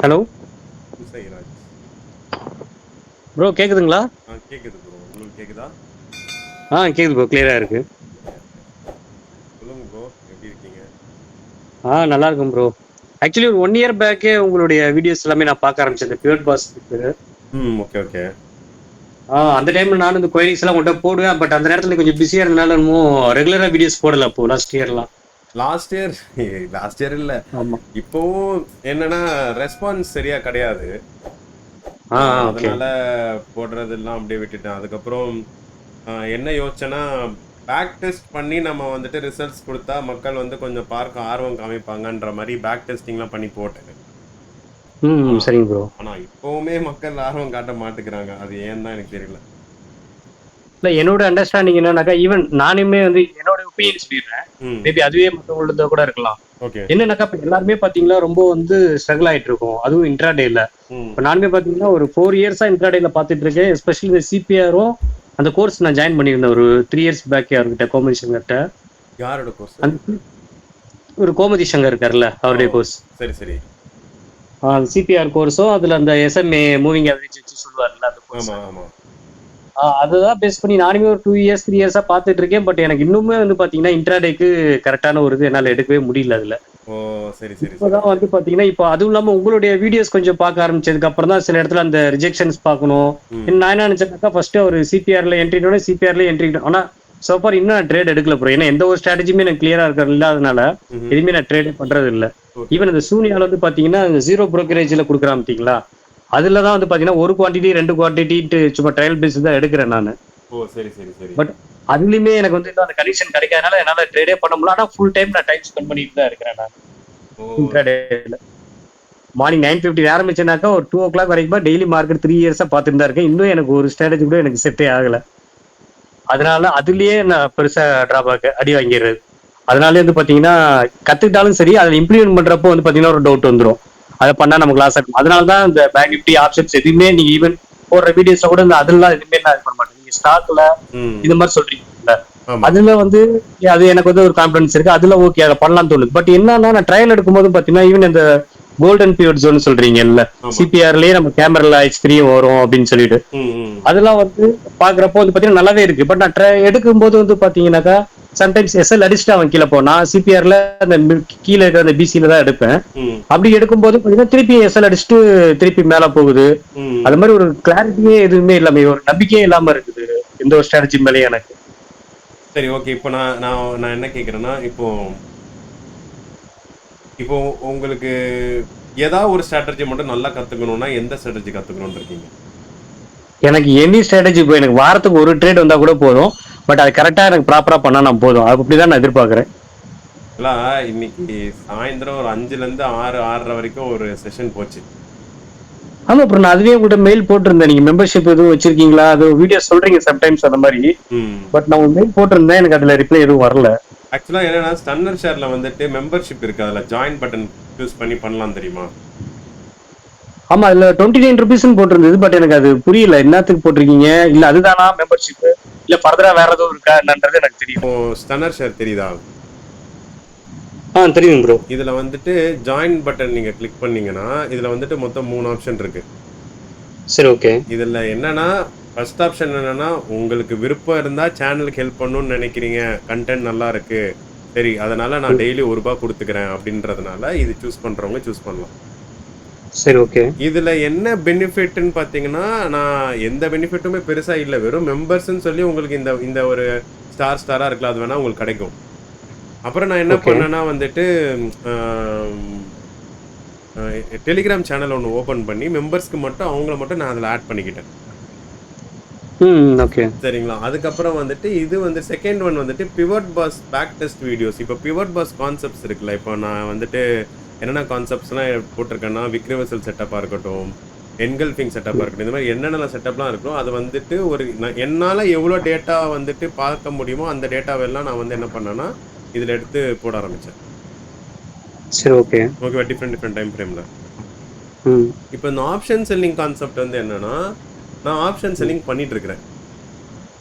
Hello Isairaj. Bro, கேக்குதுங்களா? கேக்குது bro. உங்களுக்கு கேக்குதா? கேக்குது ப்ரோ, கிளியரா இருக்கு. சொல்லுங்க ப்ரோ, எப்படி இருக்கீங்க? நல்லா இருக்கும் ப்ரோ. ஆக்சுவலி ஒரு 1 இயர் பேக்கே உங்களுடைய வீடியோஸ் எல்லாமே நான் பார்க்க ஆரம்பிச்சேன், இந்த பியூர் பாஸ். Okay okay. அந்த டைம்ல நானும் இந்த கொயரிஸ் எல்லாம் உங்கள்கிட்ட போடுவேன். பட் அந்த நேரத்துல கொஞ்சம் பிஸியா இருந்தனால இன்னும் ரெகுலரா வீடியோஸ் போடல அப்போ லாஸ்ட் இயர்லாம். லாஸ்ட் இயர் லாஸ்ட் இயர் இல்ல, ஆமா. இப்போவும் என்னன்னா ரெஸ்பான்ஸ் சரியா கிடையாது. ஓகே. அதனால போடுறதெல்லாம் அப்படியே விட்டுட்டேன். அதுக்கப்புறம் என்ன யோசிச்சேன்னா, பேக் டெஸ்ட் பண்ணி நம்ம வந்துட்டு ரிசல்ட்ஸ் கொடுத்தா மக்கள் வந்து கொஞ்சம் பார்க்க ஆர்வம் காமிப்பாங்கன்ற மாதிரி பேக் டெஸ்டிங்லாம் பண்ணி போட்டேன். சரிங்க ப்ரோ. ஆனா இப்பவுமே மக்கள் ஆர்வம் காட்ட மாட்டேங்கிறாங்க. அது ஏன்னு தான் எனக்கு தெரியல. இல்ல, என்னோட அண்டர்ஸ்டாண்டிங் என்னன்னாக்கா, ஈவன் நானுமே வந்து என்னோட ஒப்பீனியன் சொல்லிடுறேன். மேபி அதுவே மற்றவங்களது கூட இருக்கலாம். ஓகே. என்னன்னாக்கா, இப்ப எல்லாருமே பாத்தீங்கன்னா ரொம்ப வந்து ஸ்ட்ரகிள் ஆயிட்டு இருக்கும், அதுவும் இன்ட்ராடேல. இப்ப நானுமே பாத்தீங்கன்னா ஒரு 4 இயர்ஸா இன்ட்ராடேல பாத்துட்டு இருக்கேன். எஸ்பெஷலி இந்த சிபிஆரும் அந்த கோர்ஸ் நான் ஜாயின் பண்ணியிருந்தேன் ஒரு 3 இயர்ஸ் பேக். யாருக்கிட்ட? கோமதி சங்கர்கிட்ட. யாரோட கோர்ஸ்? ஒரு கோமதி சங்கர் இருக்காருல்ல, அவருடைய கோர்ஸ். சரி சரி. சிபிஆர் கோர்ஸும் அதுல அந்த எஸ்எம்ஏ மூவிங் ஆவரேஜ் வச்சு சொல்லுவாருல்ல, அந்த கோர்ஸ். ஆமா ஆமா. அதுதான் பேஸ் பண்ணி நானுமே ஒரு 2 இயர்ஸ் 3 இயர்ஸா பாத்துட்டு இருக்கேன். பட் எனக்கு இன்னுமே வந்து பாத்தீங்கன்னா இன்ட்ராடேக்கு கரெக்டான ஒரு இது என்னால எடுக்கவே முடியல அதுல. ஓ சரி சரி. இப்பதான் வந்து பாத்தீங்கன்னா, இப்போ அதுவும் இல்லாம உங்களுடைய வீடியோஸ் கொஞ்சம் பார்க்க ஆரம்பிச்சதுக்கு அப்புறம் தான் சில இடத்துல அந்த ரிஜெக்ஷன்ஸ் பார்க்கணும். நான் என்ன நினைச்சேன்னாக்கா, ஃபர்ஸ்ட் ஒரு சிபிஆர்ல என்ட்ரி. ஆனா சோஃபார் இன்னும் நான் ட்ரேட் எடுக்கல ப்ரோ. ஏன்னா எந்த ஒரு ஸ்ட்ராட்டஜியுமே எனக்கு கிளியரா இல்லாதனால எதுவுமே நான் ட்ரேடே பண்றது இல்ல. ஈவன் இந்த சூனியால வந்து பாத்தீங்கன்னா ஜீரோ ப்ரோக்கரேஜ்ல கொடுக்குறான் பாத்தீங்களா, அதுலதான் வந்து பாத்தீங்கன்னா 1 குவான்டிட்டி 2 குவான்டிட்டி சும்மா ட்ரையல் பேஸ் தான் எடுக்கிறேன் நான். ஓ சரி சரி சரி. பட் அதுலயுமே எனக்கு வந்து அந்த கனெக்ஷன் கிடைக்காதனால என்னால ட்ரேடே பண்ண முடியல. ஆனா ஃபுல் டைம் நான் டைம் ஸ்பெண்ட் பண்ணிட்டு தான் இருக்கிறேன் நான் இன்ட்ராடேல. மார்னிங் 9:50 ஆரம்பிச்சேனாக்கா ஒரு 2 o'clock வரைக்கும் டெய்லி மார்க்கெட் 3 இயர்ஸா பார்த்துட்டு தான் இருக்கேன். இன்னும் எனக்கு ஒரு ஸ்ட்ராட்டஜி கூட எனக்கு செட்டே ஆகல. அதனால அதுலயே நான் பெருசா டிராபேக் அடி வாங்கிடுறது. அதனால வந்து பாத்தீங்கன்னா கத்துக்கிட்டாலும் சரி, அதை இம்ப்ளிமெண்ட் பண்றப்போ வந்து பாத்தீங்கன்னா ஒரு டவுட் வந்துடும், அதை பண்ணா நமக்கு லாஸ் ஆகும். அதனாலதான் இந்த பேங்க் நிஃப்டி ஆப்ஷன்ஸ் எதுவுமே நீங்க ஈவன் போடுற வீடியோஸ் கூட இந்த அதெல்லாம் எதுவுமே நான் இது பண்ண மாட்டேன். நீங்க ஸ்டாக்ல இந்த மாதிரி சொல்றீங்கல்ல, அதுல வந்து அது எனக்கு வந்து ஒரு கான்பிடன்ஸ் இருக்கு, அதுல ஓகே அதை பண்ணலாம் தோணுது. பட் என்னன்னா நான் ட்ரையல் எடுக்கும்போது பாத்தீங்கன்னா ஈவன் இந்த கோல்டன் பீரியட் ஜோன் சொல்றீங்கல்ல, சிபிஆர்லயே நம்ம கேமரா H3 வரும் அப்படின்னு சொல்லிட்டு, அதெல்லாம் வந்து பாக்குறப்போ வந்து பாத்தீங்கன்னா நல்லாவே இருக்கு. பட் நான் எடுக்கும் போது வந்து பாத்தீங்கன்னாக்கா சம்டைம்ஸ் எஸ்எல் அடிச்சுட்டு அவன் கீழே போனா, சிபிஆர்ல அந்த கீழே இருக்கிற அந்த பிசில தான் எடுப்பேன். அப்படி எடுக்கும்போது பாத்தீங்கன்னா திருப்பி எஸ்எல் அடிச்சுட்டு திருப்பி மேல போகுது. அது மாதிரி ஒரு கிளாரிட்டியே எதுவுமே இல்லாம, ஒரு நம்பிக்கையே இல்லாம இருக்குது இந்த ஒரு ஸ்ட்ராட்டஜி மேலே எனக்கு. சரி ஓகே. இப்போ நான் என்ன கேக்குறேன்னா, இப்போ உங்களுக்கு ஏதாவது ஒரு ஸ்ட்ராட்டஜி மட்டும் நல்லா கத்துக்கணும்னா எந்த ஸ்ட்ராட்டஜி கத்துக்கணும்னு இருக்கீங்க? எனக்கு எனி ஸ்ட்ராட்டஜி இப்போ எனக்கு வாரத்துக்கு ஒரு ட்ரேட் வந்தா கூட போதும். பட் அது கரெக்டா எனக்கு ப்ராப்பரா பண்ணா நான் போதும், அப்படிதான் நான் எதிர்பார்க்கறேன். இன்னைக்கு சாயந்தரம் ஒரு 5ல இருந்து 6 6:30 வரைக்கும் ஒரு செஷன் போச்சு. ஆமா, அப்புறம் நான் அதுவே உங்கள்கிட்ட மெயில் போட்டிருந்தேன். நீங்க மெம்பர்ஷிப் எதுவும் வச்சிருக்கீங்களா, அது வீடியோ சொல்றீங்க சம்டைம்ஸ் அந்த மாதிரி. பட் நான் உங்க மெயில் போட்டிருந்தேன், எனக்கு அதுல ரிப்ளை எதுவும் வரல. ஆக்சுவலா என்னன்னா, ஸ்டன்னர் ஷேர்ல வந்துட்டு மெம்பர்ஷிப் இருக்கு, அதுல ஜாயின் பட்டன் யூஸ் பண்ணி பண்ணலாம் தெரியுமா? ஆமா, அதுல 29 rupees போட்டிருந்தது. பட் எனக்கு அது புரியல, என்னத்துக்கு போட்டிருக்கீங்க, இல்ல அதுதானா மெம்பர்ஷிப், இல்ல ஃபர்தரா வேற எதுவும் இருக்கா என்னன்றது எனக்கு தெரியும். ஸ்டன்னர் ஷேர் தெரியுதா? தெரியும் ப்ரோ. இதுல வந்துட்டு ஜாயின் பட்டன் நீங்க கிளிக் பண்ணீங்கன்னா இதுல வந்துட்டு மொத்தம் 3 ஆப்ஷன் இருக்கு. சரி ஓகே. இதுல என்னன்னா, ஃபர்ஸ்ட் ஆப்ஷன் என்னன்னா, உங்களுக்கு விருப்பம் இருந்தா சேனலுக்கு ஹெல்ப் பண்ணணும்னு நினைக்கிறீங்க, கண்டென்ட் நல்லா இருக்கு, சரி அதனால நான் டெய்லி ₹1 கொடுத்துக்கிறேன் அப்படின்றதுனால இது சூஸ் பண்றவங்க சூஸ் பண்ணலாம். சரி ஓகே. இதுல என்ன பெனிஃபிட்னு பாத்தீங்கன்னா, நான் எந்த பெனிஃபிட்டுமே பெருசா இல்ல, வெறும் மெம்பர்ஸ்ன்னு சொல்லி உங்களுக்கு இந்த ஒரு ஸ்டாரா இருக்கலாம், அது வேணா உங்களுக்கு கிடைக்கும். அப்புறம் நான் என்ன பண்ணேன்னா வந்துட்டு டெலிகிராம் சேனல் ஒன்று ஓப்பன் பண்ணி மெம்பர்ஸ்க்கு மட்டும் அவங்கள மட்டும் நான் அதில் ஆட் பண்ணிக்கிட்டேன். ஓகே சரிங்களா? அதுக்கப்புறம் வந்துட்டு இது வந்து செகண்ட் ஒன் வந்துட்டு pivot boss back test videos. இப்போ பிவட் பாஸ் கான்செப்ட்ஸ் இருக்குல்ல, இப்போ நான் வந்துட்டு என்னென்ன கான்செப்ட்ஸ்லாம் போட்டிருக்கேன்னா, விக்ரிவசல் செட்டப்பாக இருக்கட்டும், என்கல்ஃபிங் செட்டப்பாக இருக்கட்டும், இந்த மாதிரி என்னென்ன செட்டப்லாம் இருக்கும், அது வந்துட்டு என்னால் எவ்வளோ டேட்டா வந்துட்டு பார்க்க முடியுமோ அந்த டேட்டாவெல்லாம் நான் வந்து என்ன பண்ணேன்னா இதில் எடுத்து போட ஆரம்பித்தேன். சரி ஓகே. ஓகேவா? டிஃப்ரெண்ட் டைம் ஃப்ரேமில். இப்போ இந்த ஆப்ஷன் செல்லிங் கான்செப்ட் வந்து என்னன்னா, நான் ஆப்ஷன் செல்லிங் பண்ணிட்டு இருக்கிறேன்.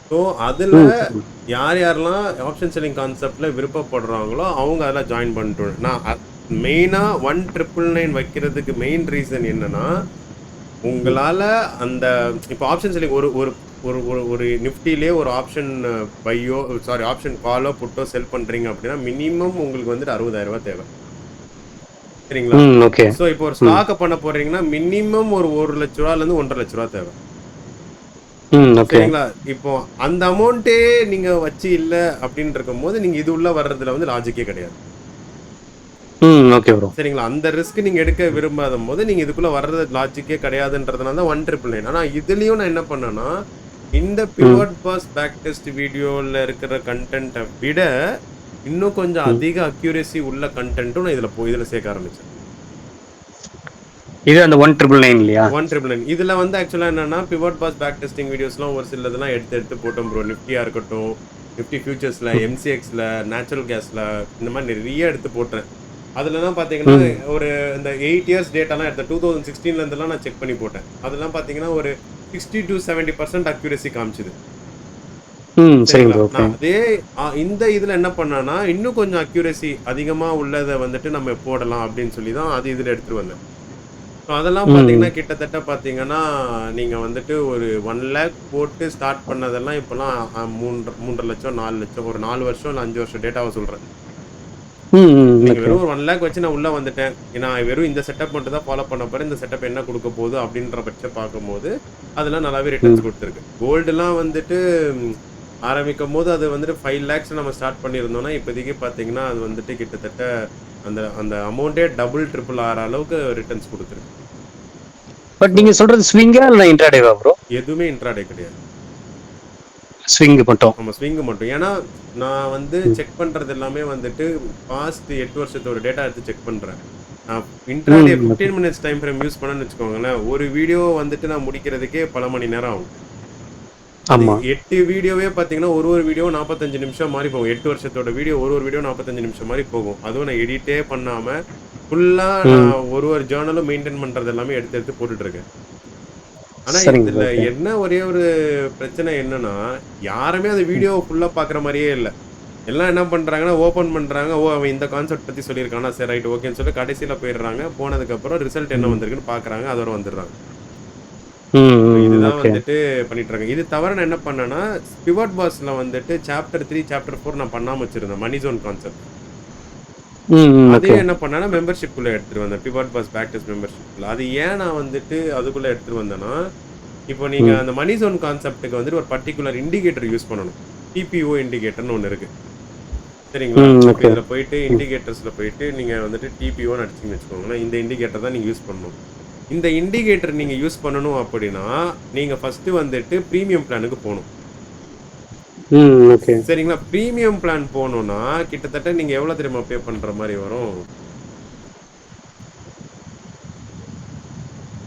ஸோ அதில் யாரெல்லாம் ஆப்ஷன் செல்லிங் கான்செப்டில் விருப்பப்படுறாங்களோ அவங்க அதில் ஜாயின் பண்ணிட்டு, நான் மெயினா 1999 வைக்கிறதுக்கு மெயின் ரீசன் என்னன்னா, உங்களால அந்த இப்போ ஆப்ஷன் செல்லிங் ஒரு ஒரு ஒரு ஒரு ஒரு நிஃப்டிலே ஒரு ஆப்ஷன் பையோ சாரி ஆப்ஷன் காலோ புட்டோ செல் பண்றீங்க அப்படின்னா மினிமம் உங்களுக்கு வந்துட்டு 60,000 தேவை. சரிங்களா? ஓகே. ஸோ இப்போ ஒரு ஸ்டாக்க பண்ண போறீங்கன்னா மினிமம் ஒரு 1,00,000 1,50,000 தேவை. ஓகே. சரிங்களா? இப்போ அந்த அமௌண்ட்டே நீங்க வச்சு இல்ல அப்படின்னு இருக்கும்போது நீங்க இது உள்ள வர்றதுல வந்து லாஜிக்கே கிடையாது. Okay bro. சரிங்களா? அந்த ரிஸ்க் நீங்க எடுக்க விரும்பாத போது நீங்க இதுக்குள்ள வர்றது லாஜிக்கே கிடையாதுன்றதுனால தான் 1999. ஆனா இதுலயும் நான் என்ன பண்ணேன்னா, இந்த பிவட் பாஸ் பேக் டெஸ்ட் வீடியோல இருக்கிற கண்டென்ட்டை விட இன்னும் கொஞ்சம் அதிக அக்யூரசி உள்ள கண்டென்ட்டும் நான் இதுல சேர்க்க ஆரம்பிச்சேன். இது அந்த 1999 இல்லையா? 1999 இதுல வந்து ஆக்சுவலா என்னன்னா பிவட் பாஸ் பேக் டெஸ்டிங் வீடியோஸ்லாம் ஒரு சிலதெல்லாம் எடுத்து போட்டோம் ப்ரோ. நிஃப்டியா இருக்கட்டும், நிஃப்டி ஃபியூச்சர்ஸ்ல, எம்சிஎக்ஸ்ல, நேச்சுரல் கேஸ்ல இந்த மாதிரி நிறைய எடுத்து போட்டேன். அதுலலாம் பாத்தீங்கன்னா ஒரு இந்த 8 இயர்ஸ் டேட்டாலாம் எடுத்தேன். 2016ல இருந்தெல்லாம் நான் செக் பண்ணி போட்டேன். அதெல்லாம் பாத்தீங்கன்னா ஒரு 60 to 70% அக்யூரசி காமிச்சுது. சரிங்க ப்ரோ. நான் அதே இந்த இதுல என்ன பண்ணேன்னா இன்னும் கொஞ்சம் அக்யூரசி அதிகமா உள்ளதை வந்துட்டு நம்ம போடலாம் அப்படின்னு சொல்லி தான் அது இதுல எடுத்துட்டு வந்தேன். அதெல்லாம் பாத்தீங்கன்னா கிட்டத்தட்ட பாத்தீங்கன்னா நீங்க வந்துட்டு ஒரு 1 lakh போட்டு ஸ்டார்ட் பண்ணதெல்லாம் இப்பெல்லாம் 3.5 லட்சம் 4 லட்சம் ஒரு 4 வருஷம் இல்ல 5 வருஷம் டேட்டாவை சொல்றேன். நீங்க வெறும் ஒரு 1 lakh வச்சு நான் உள்ள வந்துட்டேன். நான் வெறும் இந்த செட்டப் மட்டும் தான் ஃபாலோ பண்ண போறேன். இந்த செட்டப் என்ன கொடுக்க போகுது அப்படின்ற பட்சம் பார்க்கும்போது அதெல்லாம் நல்லாவே ரிட்டர்ன்ஸ் கொடுத்துருக்கு. கோல்டுலாம் வந்துட்டு ஆரம்பிக்கும் போது அது வந்துட்டு 5 lakhs நம்ம ஸ்டார்ட் பண்ணியிருந்தோம்னா இப்போதைக்கு பார்த்தீங்கன்னா அது வந்துட்டு கிட்டத்தட்ட அந்த அந்த அமௌண்ட்டே டபுள் ட்ரிபிள் ஆற அளவுக்கு ரிட்டர்ன்ஸ் கொடுத்துருக்கு. பட் நீங்க சொல்றது ஸ்விங்கா இல்ல இன்ட்ராடேவா ப்ரோ? எதுவுமே இன்ட்ராடே கிடையாது. ஸ்விங் மட்டும். ஆமா ஸ்விங் மட்டும். ஏன்னா நான் வந்து செக் பண்றது எல்லாமே வந்துட்டு பாஸ்ட் 8 வருஷத்தோட டேட்டா எடுத்து செக் பண்றேன். நான் intraday 15 minutes time frame use பண்ணேன்னு வச்சுக்கோங்களேன், ஒரு வீடியோ வந்துட்டு நான் முடிக்கிறதுக்கே பல மணி நேரம் ஆகும். ஆமா. 8 வீடியோவே பார்த்தீங்கன்னா ஒரு வீடியோ 45 நிமிஷம் மாதிரி போகும். 8 வருஷத்தோட வீடியோ ஒரு வீடியோ 45 நிமிஷம் மாதிரி போகும். அதுவும் நான் எடிட்டே பண்ணாம ஃபுல்லா நான் ஒரு ஜேர்னலும் மெயின்டைன் பண்றது எல்லாமே எடுத்து போட்டுட்டு இருக்கேன். ஆனா இதுல என்ன ஒரே ஒரு பிரச்சனை என்னன்னா யாருமே அந்த வீடியோ ஃபுல்லா பாக்குற மாதிரியே இல்ல. எல்லாம் என்ன பண்றாங்கன்னா ஓபன் பண்றாங்க, ஓ அவன் இந்த கான்செப்ட் பத்தி சொல்லியிருக்கானா சரி ரைட் ஓகேன்னு சொல்லி கடைசியில போயிடுறாங்க. போனதுக்கு அப்புறம் ரிசல்ட் என்ன வந்திருக்குன்னு பாக்குறாங்க, அதோட வந்துடுறாங்க. இதுதான் வந்துட்டு பண்ணிட்டு இருக்காங்க. இது தவிர நான் என்ன பண்ணேன்னா பிவட் பாஸ்ல வந்துட்டு சாப்டர் 3 சாப்டர் 4 நான் பண்ணாம வச்சிருந்தேன். Money zone concept. அதையும் என்ன பண்ணேன்னா மெம்பர்ஷிப் குள்ள எடுத்துட்டு வந்தேன். பிவட் பாஸ் பேக் டெஸ்ட் மெம்பர்ஷிப்ல. அது ஏன் நான் வந்துட்டு அதுக்குள்ள எடுத்துட்டு வந்தேன்னா இப்போ நீங்க அந்த மணி ஜோன் கான்செப்ட்டுக்கு வந்துட்டு ஒரு பர்டிகுலர் இண்டிகேட்டர் யூஸ் பண்ணணும். டிபிஓ இண்டிகேட்டர்னு ஒன்று இருக்கு. சரிங்களா? இதுல போயிட்டு இண்டிகேட்டர்ஸ்ல போயிட்டு நீங்க வந்துட்டு டிபிஓன்னு அடிச்சிங்கன்னு வச்சுக்கோங்களேன். இந்த இண்டிகேட்டர் தான் நீங்க யூஸ் பண்ணணும். இந்த இண்டிகேட்டர் நீங்க யூஸ் பண்ணணும் அப்படின்னா நீங்க ஃபர்ஸ்ட் வந்துட்டு பிரீமியம் பிளானுக்கு போகணும். சரிங்களா? பிரீமியம் பிளான் போகணும்னா கிட்டத்தட்ட நீங்க எவ்வளவு தெரியுமா பே பண்ற மாதிரி வரும்?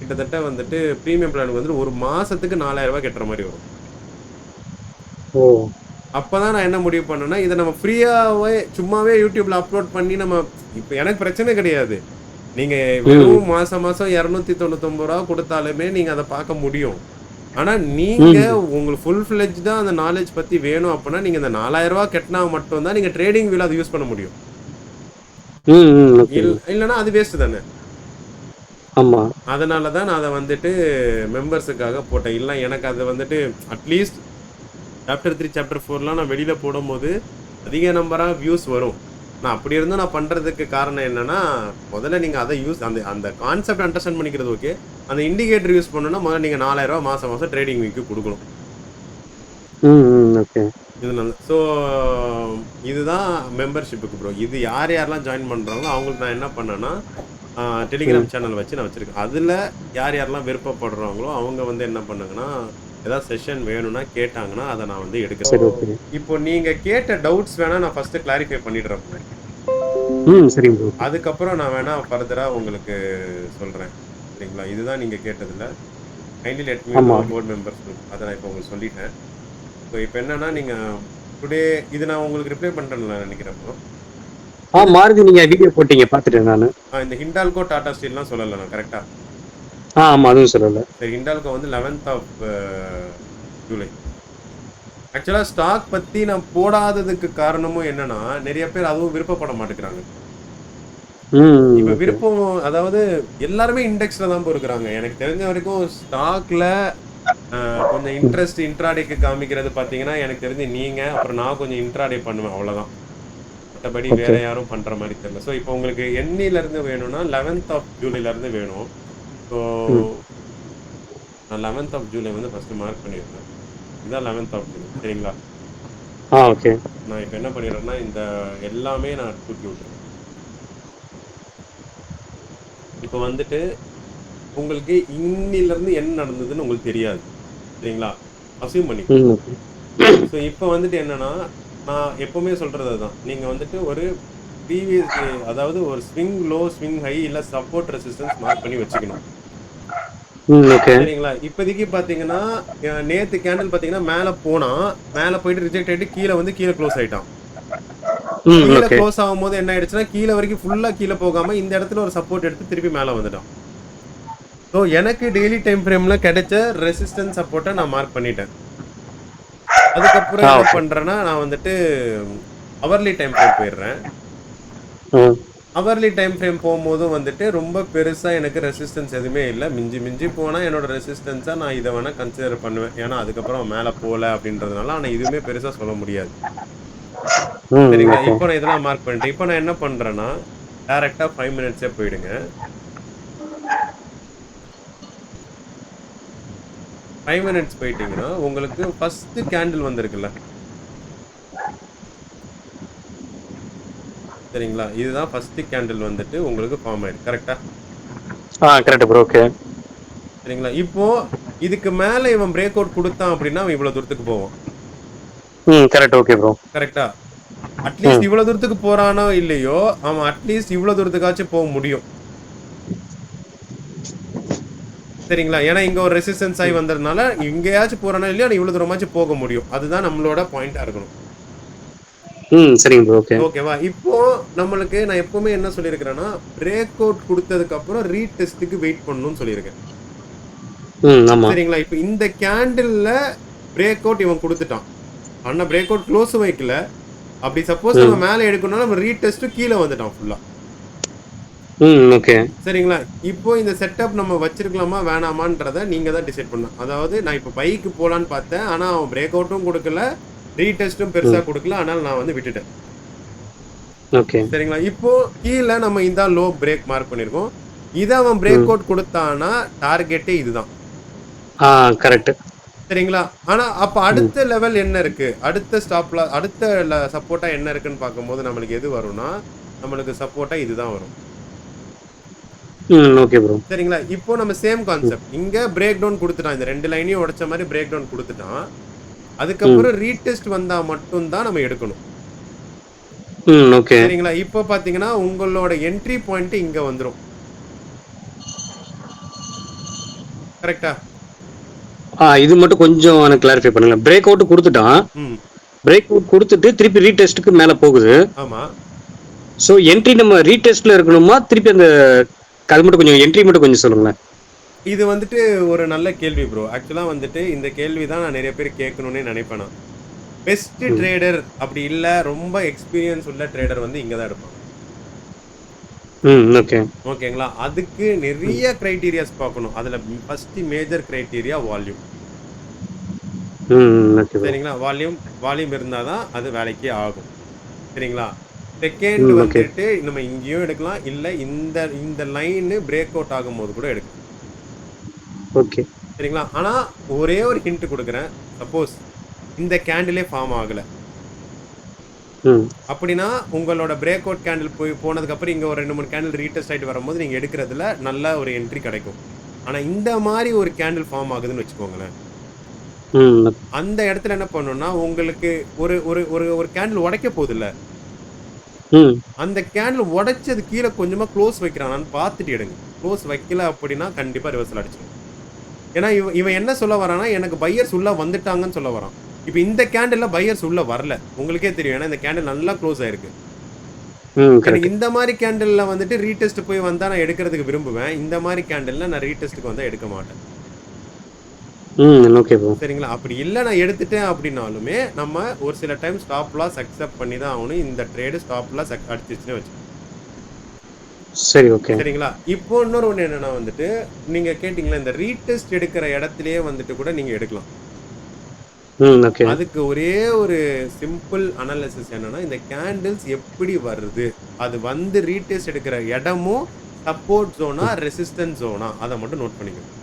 கிட்டத்தட்ட வந்துட்டு பிரீமியம் பிளானுக்கு வந்துட்டு ஒரு மாசத்துக்கு 4,000 ரூபாய் கட்டுற மாதிரி வரும். அப்பதான் நான் என்ன முடிவு பண்ணேன்னா இதை நம்ம ஃப்ரீயாவே சும்மாவே யூடியூப்ல அப்லோட் பண்ணி நம்ம இப்போ எனக்கு பிரச்சனை கிடையாது. நீங்க வெறும் மாசம் 299 ரூபா கொடுத்தாலுமே நீங்க அதை பார்க்க முடியும். ஆனா நீங்க உங்களுக்கு ஃபுல் ஃபிளெஜ்டா அந்த நாலேஜ் பத்தி வேணும் அப்படின்னா நீங்க இந்த 4,000 ரூபாய் கட்டினா மட்டும் தான் நீங்க ட்ரேடிங் வீல் அதை யூஸ் பண்ண முடியும். இல்லைன்னா அது வேஸ்ட் தானே. ஆமா. அதனால தான் நான் அதை வந்துட்டு மெம்பர்ஸுக்காக போட்டேன். இல்லை எனக்கு அது வந்துட்டு அட்லீஸ்ட் சாப்டர் 3 சாப்டர் 4லாம் நான் வெளியில போடும்போது அதிக நம்பராக வியூஸ் வரும். நான் அப்படி இருந்தும் நான் பண்றதுக்கு காரணம் என்னன்னா முதல்ல நீங்க அதை யூஸ் அந்த அந்த கான்செப்ட் அண்டர்ஸ்டாண்ட் பண்ணிக்கிறது ஓகே. அந்த இண்டிகேட்டர் யூஸ் பண்ணணும்னா முதல்ல நீங்க 4,000 ரூபாய் மாசம் ட்ரேடிங் வீக்கு கொடுக்கணும். இதனால ஸோ இதுதான் மெம்பர்ஷிப்புக்கு ப்ரோ. இது யாரெல்லாம் ஜாயின் பண்றாங்களோ அவங்களுக்கு நான் என்ன பண்ணேன்னா டெலிகிராம் சேனல் வச்சு நான் வச்சிருக்கேன். அதுல யாரெல்லாம் விருப்பப்படுறாங்களோ அவங்க வந்து என்ன பண்ணாங்கன்னா ஏதாவது செஷன் வேணும்னா கேட்டாங்கன்னா அதை நான் வந்து எடுக்கிறேன். இப்போ நீங்க கேட்ட டவுட்ஸ் வேணா நான் ஃபர்ஸ்ட் கிளாரிஃபை பண்ணிடுறேன். அதுக்கப்புறம் நான் வேணா ஃபர்தரா உங்களுக்கு சொல்றேன். சரிங்களா? இதுதான் நீங்க கேட்டதுல kindly let me know board members. அதை நான் இப்போ உங்களுக்கு சொல்லிட்டேன். ஸோ இப்போ என்னன்னா நீங்க டுடே இது நான் உங்களுக்கு ரிப்ளை பண்றேன்னு நினைக்கிறப்போ மாருதி நீங்க வீடியோ போட்டீங்க பார்த்துட்டேன் நான். இந்த ஹிண்டால்கோ டாடா ஸ்டீல்லாம் சொல்லல நான் கரெக்டா? ஆமா அதுவும் சொல்லல. சரி ஹிண்டால்கோ வந்து 11th of ஜூலை. ஆக்சுவலா ஸ்டாக் பத்தி நான் போடாததுக்கு காரணமும் என்னன்னா நிறைய பேர் அதுவும் விருப்பப்பட மாட்டேங்கிறாங்க. இப்ப ஓகே. விருப்பம் அதாவது எல்லாருமே இண்டெக்ஸ்ல தான் இருக்கிறாங்க. எனக்கு தெரிஞ்ச வரைக்கும் ஸ்டாக்ல கொஞ்சம் இன்ட்ரெஸ்ட் இன்ட்ராடேக்கு காமிக்கிறது பார்த்தீங்கன்னா, எனக்கு தெரிஞ்சு நீங்க, அப்புறம் நான் கொஞ்சம் இன்ட்ராடே பண்ணுவேன் அவ்வளோதான். மத்தபடி வேற ஓகே. யாரும் பண்ற மாரி தெரியல. ஸோ இப்போ உங்களுக்கு என்னையிலருந்து வேணும்னா 11த் ஆஃப் ஜூலைலருந்து வேணும். ஸோ ம். நான் 11த் ஆஃப் ஜூலை வந்து ஃபர்ஸ்ட்டு மார்க் பண்ணிடுறேன். இதான் 11த் ஆஃப் ஜூலை சரிங்களா? ஓகே. நான் இப்போ என்ன பண்ணிடுறேன்னா, இந்த எல்லாமே நான் தூக்கி விட்டுறேன். இப்போ வந்துட்டு உங்களுக்கு இன்னிலிருந்து என்ன நடந்ததுன்னு உங்களுக்கு தெரியாது. சரிங்களா? அஸ்யூம் பண்ணிக்கோங்க. ஓகே. ஸோ இப்போ வந்துட்டு என்னன்னா, நான் எப்பவுமே சொல்றது அதுதான். நீங்க வந்துட்டு ஒரு ப்ரீவியஸ் டே அதாவது ஒரு ஸ்விங் லோ, ஸ்விங் ஹை இல்ல சப்போர்ட் ரெசிஸ்டன்ஸ் மார்க் பண்ணி வச்சுக்கணும். ஓகே. சரிங்களா? இப்போதைக்கு பார்த்தீங்கன்னா, நேத்து கேண்டில் பார்த்தீங்கன்னா மேல போனா, மேல போயிட்டு ரிஜெக்ட் ஆயிட்டு கீழ க்ளோஸ் ஆயிட்டான். கீழ ஓகே. க்ளோஸ் ஆகும்போது என்ன ஆயிடுச்சுன்னா, கீழ வரைக்கும் ஃபுல்லா கீழ போகாம இந்த இடத்துல ஒரு சப்போர்ட் எடுத்து திருப்பி மேல வந்துட்டான். ஸோ எனக்கு டெய்லி டைம் ஃப்ரேம்ல கிடைச்ச ரெசிஸ்டன்ஸ் சப்போர்ட்டை நான் மார்க் பண்ணிட்டேன். அதுக்கப்புறம் என்ன ஓகே. பண்றேன்னா, நான் வந்துட்டு அவர்லி டைம் ஃப்ரேம் போயிடுறேன். அவர்லி டைம் ஃப்ரேம் போகும்போதும் வந்துட்டு ரொம்ப பெருசா எனக்கு ரெசிஸ்டன்ஸ் எதுவுமே இல்லை. மிஞ்சி மிஞ்சி போனா என்னோட ரெசிஸ்டன்ஸா நான் இதை வேணா கன்சிடர் பண்ணுவேன். ஏன்னா அதுக்கப்புறம் மேல போல அப்படின்றதுனால. ஆனா இதுவுமே பெருசா சொல்ல முடியாது. சரிங்களா? ஓகே. இப்போ நான் இதெல்லாம் மார்க் பண்ணிட்டேன். இப்போ நான் என்ன பண்றேன்னா, டைரக்டா 5 மினிட்ஸே போயிடுங்க. 5 மினிட்ஸ் போயிட்டீங்கன்னா உங்களுக்கு ஃபர்ஸ்ட் கேண்டில் வந்திருக்குல்ல, சரிங்களா? இதுதான் ஃபர்ஸ்ட் கேண்டில் வந்துட்டு உங்களுக்கு ஃபார்ம் ஆயிருக்கு. கரெக்டா? Correct bro. ஓகே. சரிங்களா? இப்போ இதுக்கு மேல இவன் பிரேக் அவுட் கொடுத்தான் அப்படின்னா அவன் இவ்வளவு தூரத்துக்கு போவான். கரெக்ட். Okay bro. கரெக்டா? அட்லீஸ்ட் இவ்வளவு தூரத்துக்கு போறானோ இல்லையோ, அவன் அட்லீஸ்ட் இவ்வளவு தூரத்துக்காச்சும் போக முடியும். சரிங்களா? ஏன்னா இங்க ஒரு ரெசிஸ்டன்ஸ் ஆகி வந்ததுனால இங்கேயாச்சும் போறானோ இல்லையோ இவ்வளவு தூரமாச்சும் போக முடியும். அதுதான் நம்மளோட பாயிண்டா இருக்கணும். சரிங்க ப்ரோ. ஓகே. ஓகேவா? இப்போ நம்மளுக்கு நான் எப்பவுமே என்ன சொல்லியிருக்கிறேன்னா, பிரேக் அவுட் கொடுத்ததுக்கு அப்புறம் ரீடெஸ்ட்டுக்கு வெயிட் பண்ணணும்னு சொல்லியிருக்கேன். ஆமா. சரிங்களா? இப்போ இந்த கேண்டில்ல பிரேக் அவுட் இவன் கொடுத்துட்டான். ஆனா பிரேக் அவுட் க்ளோஸ் வைக்கல. அப்படி சப்போஸ் நம்ம மேல எடுக்கணும்னா நம்ம ரீடெஸ்ட் கீழே வந்துட்டான் ஃபுல்லா. ஓகே. சரிங்களா? இப்போ இந்த செட்டப் நம்ம வச்சிருக்கலாமா வேணாமான்றத நீங்க தான் டிசைட் பண்ணணும். அதாவது நான் இப்போ பைக்கு போலான்னு பார்த்தேன். ஆனா அவன் பிரேக் அவுட்டும் கொடுக்கல, ரீடெஸ்ட்டும் பெருசா கொடுக்கல. அதனால நான் வந்து விட்டுட்டேன். ஓகே. சரிங்களா? இப்போ கீழே நம்ம இந்த லோ பிரேக் மார்க் பண்ணிருக்கோம். இதை அவன் பிரேக் அவுட் கொடுத்தானா டார்கெட்டே இதுதான். கரெக்ட். சரிங்களா? ஆனா அப்ப அடுத்த லெவல் என்ன இருக்கு, அடுத்த ஸ்டாப்ல அடுத்த சப்போர்ட்டா என்ன இருக்குன்னு பார்க்கும்போது நம்மளுக்கு எது வரும்னா, நம்மளுக்கு சப்போர்ட்டா இதுதான் வரும். Okay bro. சரிங்களா? இப்போ நம்ம சேம் கான்செப்ட் இங்க பிரேக் டவுன் கொடுத்துட்டான். இந்த ரெண்டு லைனையும் உடைச்ச மாதிரி பிரேக் டவுன் கொடுத்துட்டான். அதுக்கப்புறம் ரீடெஸ்ட் வந்தா மட்டும் தான் நம்ம எடுக்கணும். ஓகே. சரிங்களா? இப்போ பாத்தீங்கன்னா உங்களோட என்ட்ரி பாயிண்ட் இங்க வந்துரும். கரெக்டா? இது மட்டும் கொஞ்சம் எனக்கு கிளாரிஃபை பண்ணுங்க. பிரேக் அவுட் கொடுத்துட்டான். பிரேக் அவுட் கொடுத்துட்டு திருப்பி ரீடெஸ்ட்க்கு மேல போகுது. ஆமா. சோ என்ட்ரி நம்ம ரீடெஸ்ட்ல இருக்கணுமா, திருப்பி அந்த அது மட்டும் கொஞ்சம் என்ட்ரி மட்டும் கொஞ்சம் சொல்லுங்களேன். இது வந்துட்டு ஒரு நல்ல கேள்வி ப்ரோ. ஆக்சுவலா வந்துட்டு இந்த கேள்வி தான் நான் நிறைய பேர் கேட்கணும்னு நினைப்பேன். நான் பெஸ்ட் ட்ரேடர் அப்படி இல்ல ரொம்ப எக்ஸ்பீரியன்ஸ் உள்ள ட்ரேடர் வந்து இங்க தான் இருப்பாங்க. ஓகே. ஓகேங்களா? அதுக்கு நிறைய கிரைட்டீரியாஸ் பார்க்கணும். அதுல ஃபர்ஸ்ட் மேஜர் கிரைட்டீரியா வால்யூம். சரிங்களா? வால்யூம் இருந்தாதான் அது வேலைக்கு ஆகும். சரிங்களா? செகண்ட் வந்துட்டு நம்ம இங்கேயும் எடுக்கலாம், இல்ல இந்த லைன் பிரேக் அவுட் ஆகும்போது கூட எடுக்கலாம். ஓகே. சரிங்களா? ஆனா ஒரே ஒரு ஹிண்ட் கொடுக்குறேன். சப்போஸ் இந்த கேண்டிலே ஃபார்ம் ஆகல அப்படின்னா உங்களோட பிரேக் அவுட் கேண்டில் போனதுக்கு அப்புறம் இங்க ஒரு 2-3 கேண்டில் ரீடெஸ்ட் ஆயிட்டு வரும்போது நீங்க எடுக்கிறதுல நல்ல ஒரு என்ட்ரி கிடைக்கும். ஆனா இந்த மாதிரி ஒரு கேண்டில் ஃபார்ம் ஆகுதுன்னு வச்சுக்கோங்களேன், அந்த இடத்துல என்ன பண்ணணும்னா உங்களுக்கு ஒரு ஒரு ஒரு ஒரு கேண்டில் உடைக்க போகுது இல்ல, அந்த கேண்டில் உடைச்சது கீழே கொஞ்சமா க்ளோஸ் வைக்கிறானான்னு பார்த்துட்டு எடுங்க. க்ளோஸ் வைக்கல அப்படின்னா கண்டிப்பா ரிவர்சல் அடிச்சிடும். ஏன்னா இவன் என்ன சொல்ல வரானா, எனக்கு பையர்ஸ் உள்ள வந்துட்டாங்கன்னு சொல்ல வரான். இப்போ இந்த கேண்டில்ல பையர்ஸ் உள்ள வரல, உங்களுக்கே தெரியும். ஏன்னா இந்த கேண்டில் நல்லா க்ளோஸ் ஆயிருக்கு. எனக்கு இந்த மாதிரி கேண்டில்ல வந்துட்டு ரீடெஸ்ட் போய் வந்தா நான் எடுக்கிறதுக்கு விரும்புவேன். இந்த மாதிரி கேண்டில்ல நான் ரீடெஸ்ட்டுக்கு வந்தா எடுக்க மாட்டேன். Okay bro. சரிங்களா? அப்படி இல்லை நான் எடுத்துட்டேன் அப்படின்னாலுமே நம்ம ஒரு சில டைம் ஸ்டாப் லாஸ் அக்செப்ட் பண்ணி தான் ஆகணும். இந்த ட்ரேடு ஸ்டாப் லாஸ் அடிச்சிச்சுன்னு வச்சு. சரி, ஓகே. சரிங்களா? இப்போ இன்னொரு ஒண்ணு என்னன்னா வந்துட்டு, நீங்க கேட்டீங்கல்ல, இந்த ரீடெஸ்ட் எடுக்கிற இடத்திலேயே வந்துட்டு கூட நீங்க எடுக்கலாம். ஓகே. அதுக்கு ஒரே ஒரு சிம்பிள் அனாலிசிஸ் என்னன்னா, இந்த கேண்டில்ஸ் எப்படி வருது? அது வந்து ரீடெஸ்ட் எடுக்கிற இடமும் சப்போர்ட் ஜோனா, ரெசிஸ்டன்ஸ் ஜோனா? அத மட்டும் நோட் பண்ணிக்கணும்.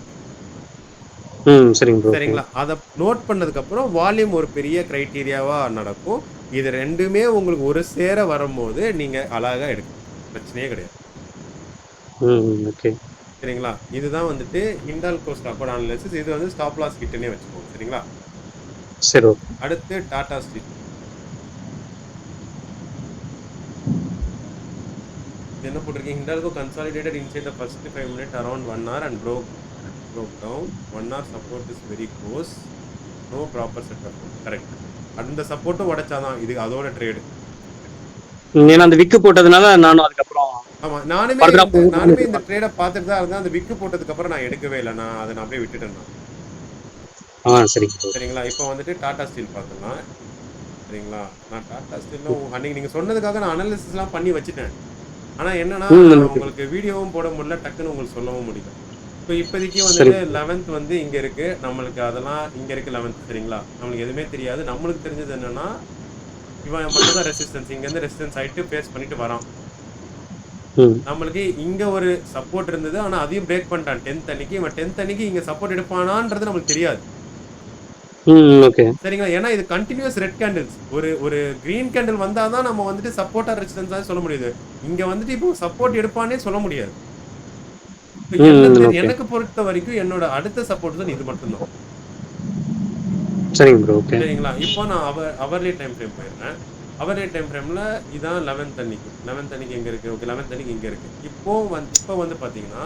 சரிங்க ப்ரோ. ஓகே. சரிங்களா? அத நோட் பண்ணதுக்கப்புறம் வால்யூம் ஒரு பெரிய கிரைட்டீரியாவா நடக்கும். இது 2மே உங்களுக்கு ஒரு சேர வரும்போது, நீங்க அழகா எடுக்கலாம். பிரச்சனையே கிடையாது. ஓகே. சரிங்களா? இதுதான் வந்துட்டு ஹிண்டால்கோ ஸ்டாக்கோட அனாலிசிஸ். இது வந்து ஸ்டாப் லாஸ் கிட்னே வச்சுக்கோங்க. சரிங்களா? சரி, ஓகே. அடுத்து டாடா ஸ்டீல். இது என்ன போட்டிருக்கீங்க? Hindalco consolidated inside the first 5 minute around 1 hour and broke down. 1 hour support is very close. No proper setup. Correct. அந்த சப்போர்ட்டும் உடைச்சாதான் இது அதோட ட்ரேடு. ஏன்னா அந்த விக்கு போட்டதுனால நானும் அதுக்கப்புறம் ஆமா. ஃபர்தரா நானுமே இந்த போகும். ட்ரேட பார்த்துட்டு தான் இருந்தேன். அந்த விக்கு போட்டதுக்கு அப்புறம் நான் எடுக்கவே இல்ல. அத நான் அப்படியே விட்டுட்டேன் நான். சரிங்க ப்ரோ. சரிங்களா? இப்போ வந்துட்டு டாடா ஸ்டீல் பார்க்கலாம். சரிங்களா? நான் டாடா ஸ்டீல்ல அன்னைக்கு நீங்க சொன்னதுக்காக நான் அனாலிசிஸ்லாம் பண்ணி வச்சுட்டேன். ஆனா என்னன்னா, நான் ஓகே. உங்களுக்கு வீடியோவும் போட முடியல. டக்குன்னு உங்களுக்கு சொல்லவும் முடியல. இப்போ இப்போதைக்கு சரி. வந்துட்டு 11th வந்து இங்க இருக்கு. நம்மளுக்கு அதெல்லாம் இங்க இருக்கு 11th சரிங்களா? நம்மளுக்கு எதுவுமே தெரியாது. நம்மளுக்கு தெரிஞ்சது என்னன்னா, இவன் மட்டும் தான் ரெசிஸ்டன்ஸ். இங்கேருந்து ரெசிஸ்டன்ஸ் ஆயிட்டு ஃபேஸ் பண்ணிட்டு வரான். நம்மளுக்கு இங்க ஒரு சப்போர்ட் இருந்தது. ஆனா அதையும் பிரேக் பண்ணிட்டான் 10th அன்னைக்கு. இவன் 10th அன்னைக்கு இங்க சப்போர்ட் எடுப்பானான்றது நம்மளுக்கு தெரியாது. ஓகே. சரிங்களா? ஏன்னா இது கன்டினியூஸ் ரெட் கேண்டில்ஸ். ஒரு கிரீன் கேண்டில் வந்தா தான் நம்ம வந்துட்டு சப்போர்ட்டா ரெசிஸ்டன்ஸா சொல்ல முடியுது. இங்க வந்துட்டு இப்போ சப்போர்ட் எடுப்பானே சொல்ல முடியாது. ஓகே. எனக்கு பொறுத்த வரைக்கும் என்னோட அடுத்த சப்போர்ட் தான் இது மட்டும் தான். சரிங்க ப்ரோ. ஓகே. சரிங்களா? இப்போ நான் அவர்லி டைம் ஃப்ரேம் போயிடுறேன். அவர்லி டைம் ஃப்ரேம்ல இதான் 11th அன்னைக்கு. 11th அன்னைக்கு எங்க இருக்கு? ஓகே 11th அன்னைக்கு இங்க இருக்கு. இப்போ வந்து பாத்தீங்கன்னா,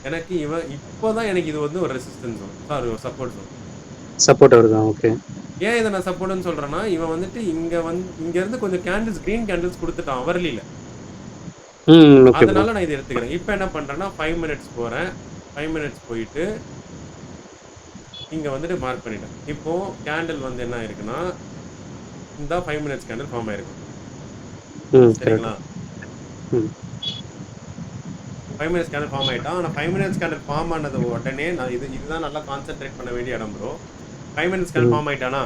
எனக்கு இப்போதான் எனக்கு இது வந்து ஒரு ரெசிஸ்டன்ஸ் ஜோன். சாரி ஒரு சப்போர்ட் ஜோன். சப்போர்ட் வருதா? ஓகே. ஏன் இதை நான் சப்போர்ட்னு சொல்றேன்னா, இவன் வந்துட்டு இங்க இருந்து கொஞ்சம் கேண்டில்ஸ் கிரீன் கேண்டில்ஸ் கொடுத்துட்டான் அவர்லில. Okay bro. அதனால நான் இதை எடுத்துக்கிறேன். இப்போ என்ன பண்றேன்னா 5 மினிட்ஸ் போறேன். 5 மினிட்ஸ் போயிட்டு இங்க வந்துட்டு மார்க் பண்ணிட்டேன். இப்போ கேண்டில் வந்து என்ன ஆயிருக்குன்னா, இந்த 5 மினிட்ஸ் கேண்டில் ஃபார்ம் ஆயிருக்கு. சரிங்களா? 5 மினிட்ஸ் கேண்டில் ஃபார்ம் ஆயிட்டான். ஆனா 5 மினிட்ஸ் கேண்டில் ஃபார்ம் ஆனது உடனே நான் இதுதான் நல்லா கான்சென்ட்ரேட் பண்ண வேண்டிய இடம் ப்ரோ. 5 மினிட்ஸ் கேண்டில் ஃபார்ம் ஆயிட்டானா,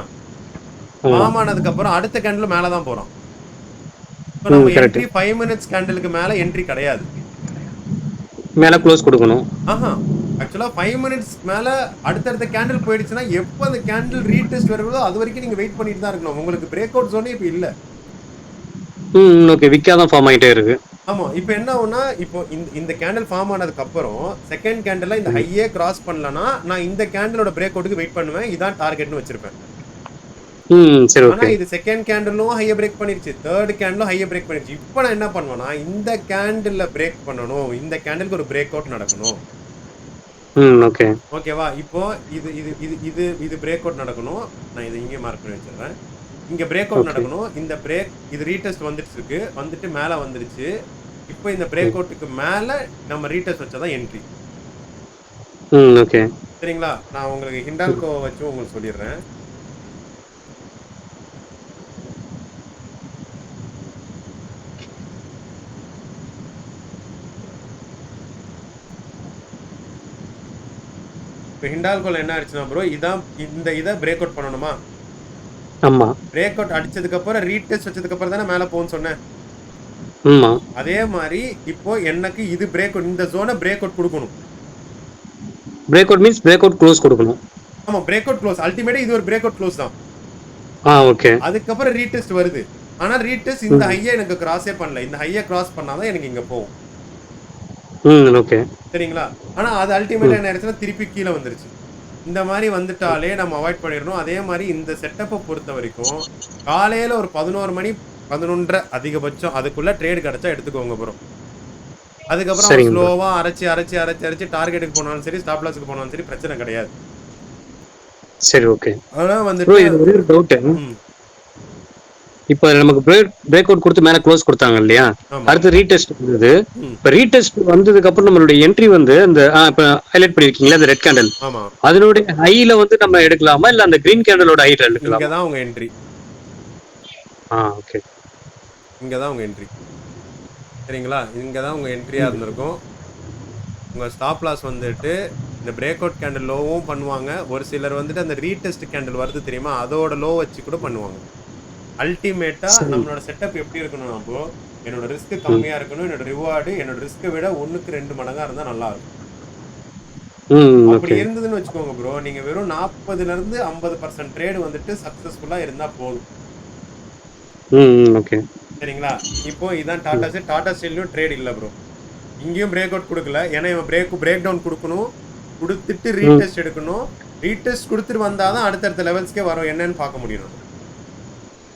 ஃபார்ம் ஆனதுக்கு அப்புறம் அடுத்த கேண்டில் மேல தான் போறோம். இப்போ நம்ம என்ட்ரி 5 மினிட்ஸ் கேண்டிலுக்கு மேல என்ட்ரி கிடையாது. மேல க்ளோஸ் கொடுக்கணும். ஆக்சுவலா 5 மினிட்ஸ் மேல அடுத்தடுத்த கேண்டில் போயிடுச்சுன்னா, எப்போ அந்த கேண்டில் ரீடெஸ்ட் வருதோ அது வரைக்கும் நீங்க வெயிட் பண்ணிட்டு தான் இருக்கணும். உங்களுக்கு பிரேக் அவுட் ஜோனே இப்போ இல்ல. ஓகே. விக்கா தான் ஃபார்ம் ஆயிட்டே இருக்கு. ஆமா. இப்போ என்ன ஆகும்னா, இப்போ இந்த கேண்டில் ஃபார்ம் ஆனதுக்கு அப்புறம் செகண்ட் கேண்டில்ல இந்த ஹையே கிராஸ் பண்ணலனா, நான் இந்த கேண்டிலோட பிரேக் அவுட்டுக்கு வெயிட் பண்ணுவேன். இதான் டார்கெட்னு வச்சிருப்பேன். சரி, ஆனா ஓகே. இது செகண்ட் கேண்டிலும் ஹையை பிரேக் பண்ணிருச்சு. தேர்ட் கேண்டிலும் ஹையை பிரேக் பண்ணிருச்சு. இப்போ நான் என்ன பண்ணுவேன்னா, இந்த கேண்டில்ல பிரேக் பண்ணணும். இந்த கேண்டிலுக்கு ஒரு பிரேக் அவுட் நடக்கணும். ஓகே. ஓகேவா? இப்போ இது இது இது இது இது பிரேக் அவுட் நடக்கணும். நான் இதை இங்கே மார்க் பண்ணி வச்சிடுறேன். இங்க பிரேக் அவுட் நடக்கணும். இந்த பிரேக் இது ரீடெஸ்ட் வந்துட்டு இருக்கு. வந்துட்டு மேல வந்துருச்சு. இப்போ இந்த பிரேக் அவுட்டுக்கு மேல நம்ம ரீடெஸ்ட் வச்சாதான் என்ட்ரி. ஓகே. சரிங்களா? நான் உங்களுக்கு ஹிண்டால்கோ வச்சு உங்களுக்கு சொல்லிடுறேன். இப்போ ஹிண்டால்கோல என்ன ஆயிடுச்சுன்னா ப்ரோ, இதை பிரேக் அவுட் பண்ணணுமா? ஆமா. பிரேக் அவுட் அடிச்சதுக்கு அப்புறம் ரீடெஸ்ட் வச்சதுக்கு அப்புறம் தானே மேல போகும்னு சொன்னேன். ஆமா. அதே மாதிரி இப்போ எனக்கு இது பிரேக் அவுட், இந்த ஜோனை பிரேக் அவுட் கொடுக்கணும். Break out means break out close கொடுக்கணும். ஆமா, பிரேக் அவுட் க்ளோஸ். அல்டிமேட்டா இது ஒரு பிரேக் அவுட் க்ளோஸ் தான். ஓகே. அதுக்கப்புறம் ரீடெஸ்ட் வருது. ஆனா ரீடெஸ்ட் இந்த ஹையை எனக்கு கிராஸே பண்ணல. இந்த ஹையை கிராஸ் பண்ணாதான் எனக்கு இங்க போகும். ஓகே. சரிங்களா? ஆனா அது அல்டிமேட்டா என்ன ஆயிடுச்சுன்னா திருப்பி கீழே வந்துருச்சு. இந்த மாதிரி வந்துட்டாலே நம்ம அவாய்ட் பண்ணிடணும். அதே மாதிரி இந்த செட்டப்பை பொறுத்த வரைக்கும் காலையில ஒரு 11 மணி 11:30 அதிகபட்சம் அதுக்குள்ள ட்ரேட் கிடைச்சா எடுத்துக்கோங்க ப்ரோ. அதுக்கப்புறம் ஸ்லோவா அரைச்சி டார்கெட்டுக்கு போனாலும் சரி, ஸ்டாப் லாஸ்க்கு போனாலும் சரி பிரச்சனை கிடையாது. சரி, ஓகே. ஆனா வந்துட்டு ப்ரோ, இது ஒரு டவுட். இப்போ நமக்கு பிரேக் அவுட் கொடுத்து மேல க்ளோஸ் கொடுத்தாங்க இல்லையா? அடுத்து ரீடெஸ்ட் வந்தது. இப்போ ரீடெஸ்ட் வந்ததுக்கு அப்புறம் நம்மளுடைய என்ட்ரி வந்து இந்த இப்போ ஹைலைட் பண்ணிருக்கீங்களா அந்த ரெட் கேண்டில், அதனுடைய ஹைல வந்து நம்ம எடுக்கலாமா இல்ல அந்த கிரீன் கேண்டிலோட ஹைல எடுக்கலாமா? இங்க தான் உங்க என்ட்ரி. ஓகே. இங்க தான் உங்க என்ட்ரி. சரிங்களா? இங்க தான் உங்க என்ட்ரியா இருந்திருக்கும். உங்க ஸ்டாப் லாஸ் வந்துட்டு இந்த பிரேக் அவுட் கேண்டில் லோவும் பண்ணுவாங்க. ஒரு சிலர் வந்துட்டு அந்த ரீடெஸ்ட் கேண்டில் வருது தெரியுமா? அதோட லோ வச்சு கூட பண்ணுவாங்க. அல்டிமேட்டா சரி. நம்மளோட செட்டப் எப்படி இருக்கணும்னா ப்ரோ, என்னோட ரிஸ்க் ம். கம்மியா இருக்கணும். என்னோட ரிவார்டு என்னோட ரிஸ்க்க விட 1க்கு 2 மடங்கா இருந்தா நல்லா இருக்கும். ம். அப்படி ஓகே. இருந்ததுன்னு வச்சுக்கோங்க ப்ரோ, நீங்க வெறும் 40லிருந்து 50% ட்ரேட் வந்துட்டு சக்சஸ்ஃபுல்லா இருந்தா போதும். ம். ம். ஓகே. சரிங்களா? இப்போ இதான் ம். டாடா ஸ்டீல். டாடா ஸ்டீல்லயும் ட்ரேட் இல்ல ப்ரோ. இங்கேயும் பிரேக் அவுட் குடுக்கல. ஏன்னா இவன் பிரேக் டவுன் குடுக்கணும். குடுத்துட்டு ம். ரீடெஸ்ட் எடுக்கணும். ரீடெஸ்ட் குடுத்துட்டு வந்தா தான் அடுத்தடுத்த லெவல்ஸ்க்கே வரும். என்னன்னு பார்க்க முடியும் நம்ம.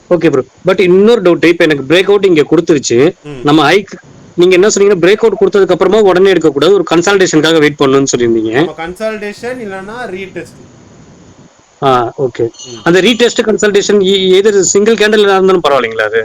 Okay bro. பட் இன்னொரு டவுட். இப்ப எனக்கு பிரேக் அவுட் இங்க குடுத்துருச்சு. ம். நம்ம ஹைக் நீங்க என்ன சொன்னீங்கன்னா, பிரேக் அவுட் குடுத்ததுக்கு அப்புறமா உடனே எடுக்கக்கூடாது. ஒரு கன்சால்டேஷன்க்காக வெயிட் பண்ணணும்னு சொல்லியிருந்தீங்க. ஆமா கன்சால்டேஷன் இல்லன்னா ரீடெஸ்ட். ஆ ஓகே. ம். அந்த ரீடெஸ்ட் கன்சல்டேஷன் எது சிங்கிள் கேண்டில் இருந்தாலும் பரவாயில்லைங்களா அது?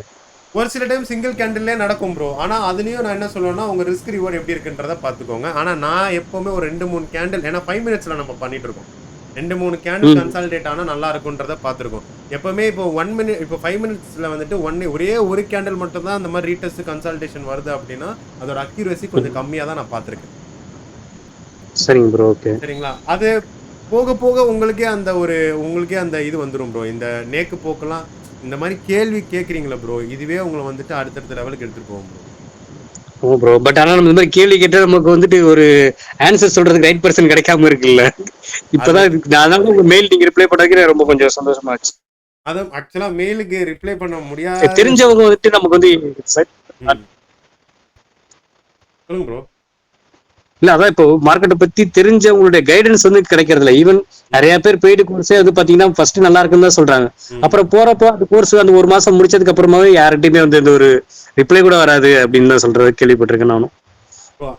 ஒரு சில டைம் சிங்கிள் கேண்டில்லே நடக்கும் ப்ரோ. ஆனா அதுலயும் நான் என்ன சொல்லுவேன்னா, உங்க ரிஸ்க் ரிவார்ட் எப்படி இருக்குன்றத பார்த்துக்கோங்க. ஆனா நான் எப்பவுமே ஒரு 2, 3 கேண்டில் ஏன்னா 5 மினிட்ஸ்ல நம்ம பண்ணிட்டு இருக்கோம். 2, 3 கேண்டில் ம். கன்சாலிடேட் ஆனா நல்லா இருக்கும்ன்றத பார்த்துருக்கோம். எப்பவுமே இப்போ 1 மினிட் இப்போ 5 மினிட்ஸ்ல வந்துட்டு ஒரே ஒரு கேண்டில் மட்டும் தான் அந்த மாதிரி ரீடெஸ்ட் கன்சால்டேஷன் வருது அப்படின்னா, அதோட அக்யூரசி கொஞ்சம் ம். கம்மியா தான் நான் பார்த்துருக்கேன். சரிங்க ப்ரோ. ஓகே. சரிங்களா? அது போக போக உங்களுக்கே அந்த இது வந்துரும் ப்ரோ. இந்த நேக்கு போக்கெல்லாம் இந்த மாரி கேள்வி கேட்கிறீங்கல்ல ப்ரோ, இதுவே உங்கள வந்துட்டு அடுத்தடுத்த லெவலுக்கு எடுத்துட்டு போகும் ப்ரோ. O bro. பட் ஆனா நம்ம இந்த மாதிரி கேள்வி கேட்டா நமக்கு வந்துட்டு ஒரு ஆன்சர் சொல்றதுக்கு ரைட் பர்சன் கிடைக்காம இருக்குல்ல. அது இப்பதான் நான் அதனால உங்க மெயில் நீங்க ரிப்ளை பண்ணதுக்கு எனக்கு ரொம்ப கொஞ்சம் சந்தோஷமாச்சு. அதான் ஆக்சுவலா மெயிலுக்கு ரிப்ளை பண்ண சரி, முடியாத தெரிஞ்சவங்க வந்துட்டு நமக்கு வந்து சரி, ம். சொல்லுங்க ப்ரோ. இல்ல அதான் இப்போ மார்க்கெட்டை பத்தி தெரிஞ்சவங்களுடைய கைடன்ஸ் வந்து கிடைக்கிறது இல்ல. ஈவன் ம். நிறைய பேர் பெய்டு கோர்ஸே வந்து பாத்தீங்கன்னா ஃபர்ஸ்ட் நல்லா இருக்குன்னு தான் சொல்றாங்க. ம். அப்புறம் போறப்போ அந்த கோர்ஸ் அந்த ஒரு மாசம் முடிச்சதுக்கு அப்புறமாவே யார்கிட்டயுமே வந்து இந்த ஒரு ரிப்ளை கூட வராது அப்படின்னு தான் சொல்றது கேள்விப்பட்டிருக்கேன் நானும். ப்ரோ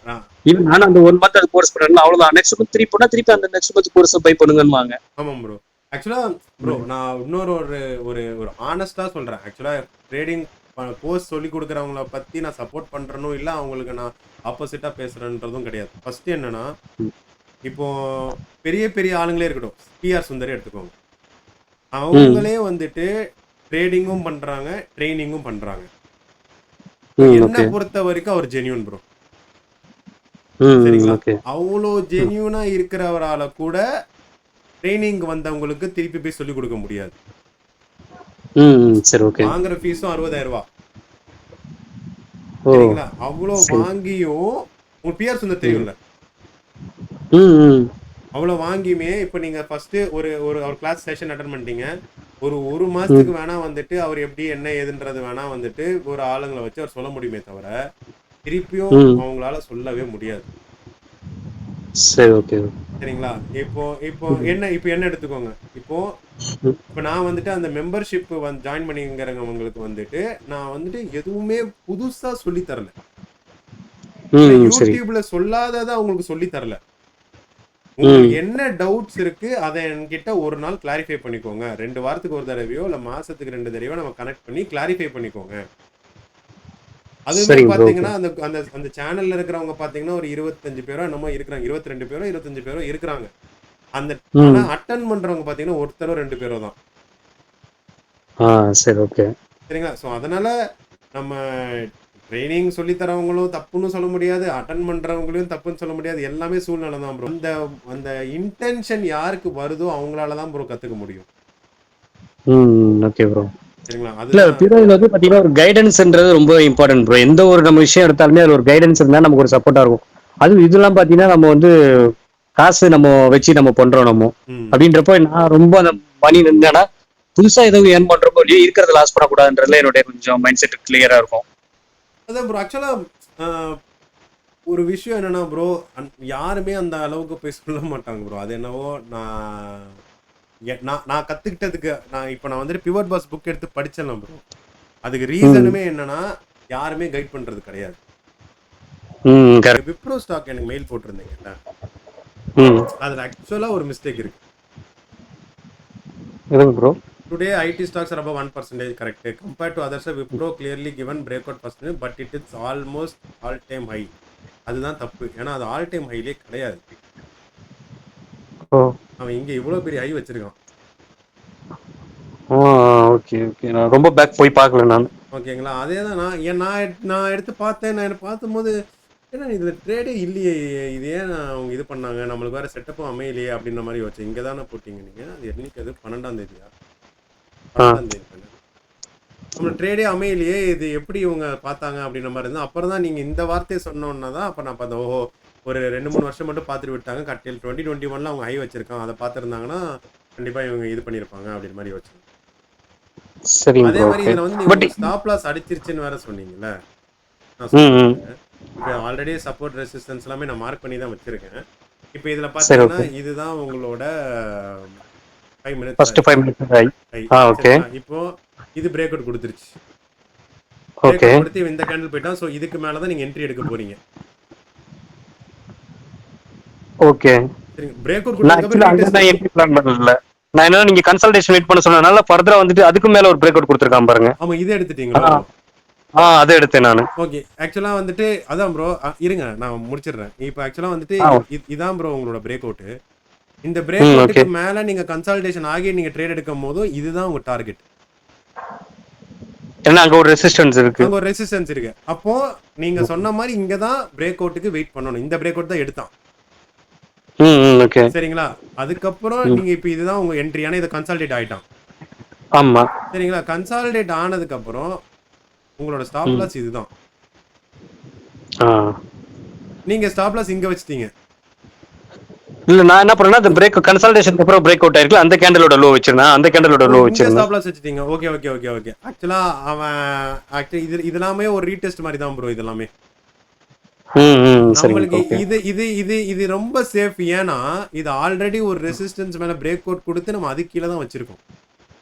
ஈவன் நானும் அந்த 1 மந்த் அது கோர்ஸ் பண்ணல அவ்வளவுதான். நெக்ஸ்ட் மந்த் திருப்பி போனா திருப்பி அந்த நெக்ஸ்ட் மந்த் கோர்ஸ் பை பண்ணுங்கன்னு. ஆமாம் ப்ரோ. ஆக்சுவலா ப்ரோ நான் இன்னொரு ஒரு ஒரு ஒரு ஹானஸ்ட்டா சொல்றேன். ஆக்சுவலா ட்ரேடிங் கோர்ஸ் சொல்லிக் குடுக்குறவங்கள பத்தி நான் சப்போர்ட் பண்றேனும் இல்ல, அவங்களுக்கு நான் ஆப்போசிட்டா பேசுறேன்றதும் கிடையாது. ஃபர்ஸ்ட் என்னன்னா, இப்போ பெரிய பெரிய ஆளுங்களே இருக்கட்டும். பிஆர் சுந்தரே எடுத்துக்கோங்க. ம். அவங்களே வந்துட்டு ட்ரேடிங்கும் பண்றாங்க, ட்ரெய்னிங்கும் பண்றாங்க. இப்போ ம். என்ன ஓகே. பொறுத்த வரைக்கும் அவர் ஜென்யூன் ப்ரோ. ம். ம். சரிங்களா? ஓகே. அவ்ளோ ம். ஜென்யூனா இருக்கிறவரால கூட ட்ரெய்னிங் வந்தவங்களுக்கு திருப்பி போய் சொல்லிக் குடுக்க முடியாது. ம். ம். சரி ஓகே. வாங்குற ஃபீஸும் ரூ. 60,000. ஓ! சரிங்களா? அவ்ளோ சரி. வாங்கியும் உங்களுக்கு பிஆர் சுந்தர் ம். தெரியும்ல? ம். ம். அவ்ளோ வாங்கியுமே இப்ப நீங்க ஃபர்ஸ்ட்டு ஒரு ஒரு அவர் கிளாஸ் செஷன் அட்டெண்ட் பண்ணிட்டீங்க. ஒரு ம். மாசத்துக்கு வேணா வந்துட்டு அவர் எப்படி என்ன ஏதுன்றது வேணா வந்துட்டு ஒரு ஆளுங்கள வச்சு அவர் சொல்ல முடியுமே தவிர, திருப்பியும் ம். அவங்களால சொல்லவே முடியாது. சரி ஓகே. சரிங்களா? இப்போ இப்போ ம். என்ன எடுத்துக்கோங்க. இப்போ ம். இப்ப நான் வந்துட்டு அந்த மெம்பர்ஷிப் ஜாயின் பண்ணிங்கிறவங்களுக்கு வந்துட்டு, நான் வந்துட்டு எதுவுமே புதுசா சொல்லி தரல. இல்ல ம். சரி. YouTubeல சொல்லாதத அவங்களுக்கு சொல்லி தரல. ம். உங்களுக்கு என்ன டவுட்ஸ் இருக்கு, அத என்கிட்ட ஒரு நாள் கிளாரிஃபை பண்ணிக்கோங்க. 2 வாரத்துக்கு ஒரு தடவையோ, இல்ல மாசத்துக்கு 2 தடவையோ நம்ம கனெக்ட் பண்ணி கிளாரிஃபை பண்ணிக்கோங்க. அதுவுமே சரிங்க ப்ரோ. ஓகே. பார்த்தீங்கன்னா, அந்த அந்த அந்த சேனல்ல இருக்கிறவங்க பார்த்தீங்கன்னா, ஒரு 25 பேரோ என்னமோ இருக்கிறாங்க. 22 பேரோ, 25 பேரோ இருக்கிறாங்க. அந்த ஆனா ம். அட்டெண்ட் பண்றவங்க பார்த்தீங்கன்னா, ஒருத்தரோ 2 பேரோ தான். ஆ சரி ஓகே. சரிங்களா? ஸோ அதனால நம்ம ட்ரெய்னிங் சொல்லி தரவங்களும் தப்புன்னு சொல்ல முடியாது. அட்டெண்ட் பண்றவங்களையும் தப்புன்னு சொல்ல முடியாது. எல்லாமே சூழ்நிலை தான் ப்ரோ. அந்த அந்த இன்டென்ஷன் யாருக்கு வருதோ அவங்களால தான் ப்ரோ கத்துக்க முடியும். ம். ம். Okay bro. சரிங்களா? இல்ல அதுதான் பிறகு வந்து பாத்தீங்கன்னா ஒரு கைடன்ஸ்ன்றது ரொம்ப இம்பார்ட்டன்ட் ப்ரோ. எந்த ஒரு நம்ம விஷயம் எடுத்தாலுமே அதுல ஒரு கைடன்ஸ் இருந்தா நமக்கு ஒரு சப்போர்ட்டா இருக்கும். அதுவும் இதெல்லாம் பாத்தீங்கன்னா நம்ம வந்து காசு நம்ம வச்சு நம்ம பண்றோம் நம்ம. ம். அப்படின்றப்போ நான் ரொம்ப அந்த மணி நின்றேன்னா புதுசா எதுவும் ஏர்ன் பண்றப்போ இல்லையோ இருக்கிறத லாஸ் பண்ணக்கூடாதுன்றதுல என்னுடைய கொஞ்சம் மைண்ட் செட் கிளியரா இருக்கும். அதான் ப்ரோ. ஆக்சுவலா அ ஒரு விஷயம் என்னன்னா ப்ரோ, யாருமே அந்த அளவுக்கு போய் சொல்ல மாட்டாங்க ப்ரோ. அது என்னவோ நான் நான் கத்துக்கிட்டதுக்கு நான் வந்துட்டு பிவட் பாஸ் புக் எடுத்து படிச்சேன்ல ப்ரோ. அதுக்கு ம். ரீசனுமே என்னன்னா, யாருமே கைட் பண்றது கிடையாது. ம். நீங்க கரெக்ட். விப்ரோ ஸ்டாக் எனக்கு மெயில் போட்டிருந்தீங்கல்ல, ம். அதுல ஆக்சுவலா ஒரு மிஸ்டேக் இருக்கு. எதுங்க bro? Today IT stocks are above 1% correct. Compared to others Wipro clearly given break out percentage but it is almost all time high. அதுதான் தப்பு. ஏன்னா அது ஆல் டைம் ஹைலே கிடையாது. ஓ. அவன் இங்க இவ்வளவு பெரிய ஹை வச்சிருக்கான். ஆ ஓகே ஓகே. நான் ரொம்ப பேக் போய் பார்க்கல நான். ஓகேங்களா? அதே தான் நான் எடுத்து பார்த்தேன். நான் பார்க்கும்போது, ஏன்னா இதில ட்ரேடே இல்லையே! இது ஏன் அவங்க இது பண்ணாங்க? நம்மளுக்கு வேற செட்டப்பும் அமையலையே! அப்படின்ற மாரி யோசிச்சேன். இங்க தானே போட்டீங்க நீங்க. அது என்னைக்கு அது 12ஆம் தேதியா? ஆ 12ஆம் தேதி தானே. நம்மளுக்கு ட்ரேடே அமையலையே! இது எப்படி இவங்க பார்த்தாங்க? அப்படின்ற மாரி இருந்தது. அப்புறம் தான் நீங்க இந்த வார்த்தைய சொன்னோன தான், அப்ப நான் பார்த்தேன். ஓஹோ! ஒரு 2, 3 வருஷம் மட்டும் பார்த்துட்டு விட்டாங்க. கட்டில் 2021ல அவங்க ஹை வச்சிருக்கான். அத பார்த்திருந்தாங்கன்னா, கண்டிப்பா இவங்க இது பண்ணியிருப்பாங்க அப்படின்ற மாரி யோசிச்சேன். சரிங்க அதே ப்ரோ. மாரி ஓகே. இதுல வந்து நீங்க பட் உங்களுக்கு ஸ்டாப் லாஸ் அடிச்சிருச்சுன்னு வேற சொன்னீங்கல்ல. நான் ம், ம். சொல்றேன். இப்ப ஆல்ரெடி சப்போர்ட் ரெசிஸ்டன்ஸ் எல்லாமே நான் மார்க் பண்ணி தான் வச்சிருக்கேன். இப்ப இதுல சரி பார்த்தீங்கன்னா, ஓகே. இதுதான் உங்களோட 5 minutes first 5 minutes high. High. Okay. சரிங்களா? இப்போ இது பிரேக் அவுட் குடுத்துருச்சு. Break okay. அவுட் குடுத்து இவன் இந்த கேண்டில் போயிட்டான். சோ இதுக்கு மேல தான் நீங்க என்ட்ரி எடுக்க போறீங்க. ஓகே. சரிங்க. பிரேக் அவுட் நான் குடுத்ததுக்கு ஆக்சுவலா அப்புறம் அங்க ரீடெஸ்ட் நான் என்ட்ரி பிளான் பண்ணல. நான் என்னன்னா நீங்க கன்சல்டேஷன் வெயிட் பண்ண சொன்னதுனால ஃபர்தரா வந்துட்டு அதுக்கு மேல ஒரு பிரேக் அவுட் குடுத்துருக்கான் பாருங்க. ஆமா இத எடுத்துட்டீங்களோ? அத எடுத்தேன் நானு. ஓகே. ஆக்சுவலா வந்துட்டு அதான் ப்ரோ. இருங்க நான் முடிச்சிடுறேன். இப்ப ஆக்சுவலா வந்துட்டு இதான் ப்ரோ உங்களோட பிரேக் அவுட். இந்த பிரேக் ஓகே. அவுட்டுக்கு மேல நீங்க கன்சல்டேஷன் ஆகி நீங்க ட்ரேட் எடுக்கும்போது இதுதான் உங்க டார்கெட். ஏன்னா அங்க ஒரு ரெசிஸ்டன்ஸ் இருக்கு. அங்க ஒரு ரெசிஸ்டன்ஸ் இருக்கு. அப்போ நீங்க சொன்ன மாரி இங்க தான் பிரேக் அவுட்டுக்கு வெயிட் பண்ணணும். இந்த பிரேக் அவுட் தான் எடுத்தான். ம், ம். ஓகே. சரிங்களா? அதுக்கப்புறம் நீங்க இப்ப இதுதான் உங்க என்ட்ரி. ஆனா இது கன்சாலிடேட் ஆயிட்டான். ஆமா. சரிங்களா? கன்சாலிடேட் ஆனதுக்கு அப்புறம் உங்களோட ஸ்டாப் ம். லாஸ் இதுதான். ஆ. நீங்க ஸ்டாப் லாஸ் இங்க வச்சிட்டீங்க. இல்ல நான் என்ன பண்ணேன்னா அந்த பிரேக் கன்சல்டேஷனுக்கு அப்புறம் பிரேக் அவுட் ஆயிருக்குல அந்த கேண்டலோட லோ வச்சிருந்தேன். அந்த கேண்டலோட லோ இங்க வச்சிருந்தேன். ஸ்டாப் லாஸ் வச்சிட்டீங்க. ஓகே. ஆக்சுவலா அவன் இது எல்லாமே ஒரு ரீடெஸ்ட் மாதிரி தான் ப்ரோ இது எல்லாமே. ம், ம். சரிங்க. நம்மளுக்கு ஓகே. இது ரொம்ப சேஃப். ஏன்னா இது ஆல்ரெடி ஒரு ரெசிஸ்டன்ஸ் மேல பிரேக் அவுட் கொடுத்து நம்ம அதுக்கு கீழே தான் வச்சிருக்கோம்.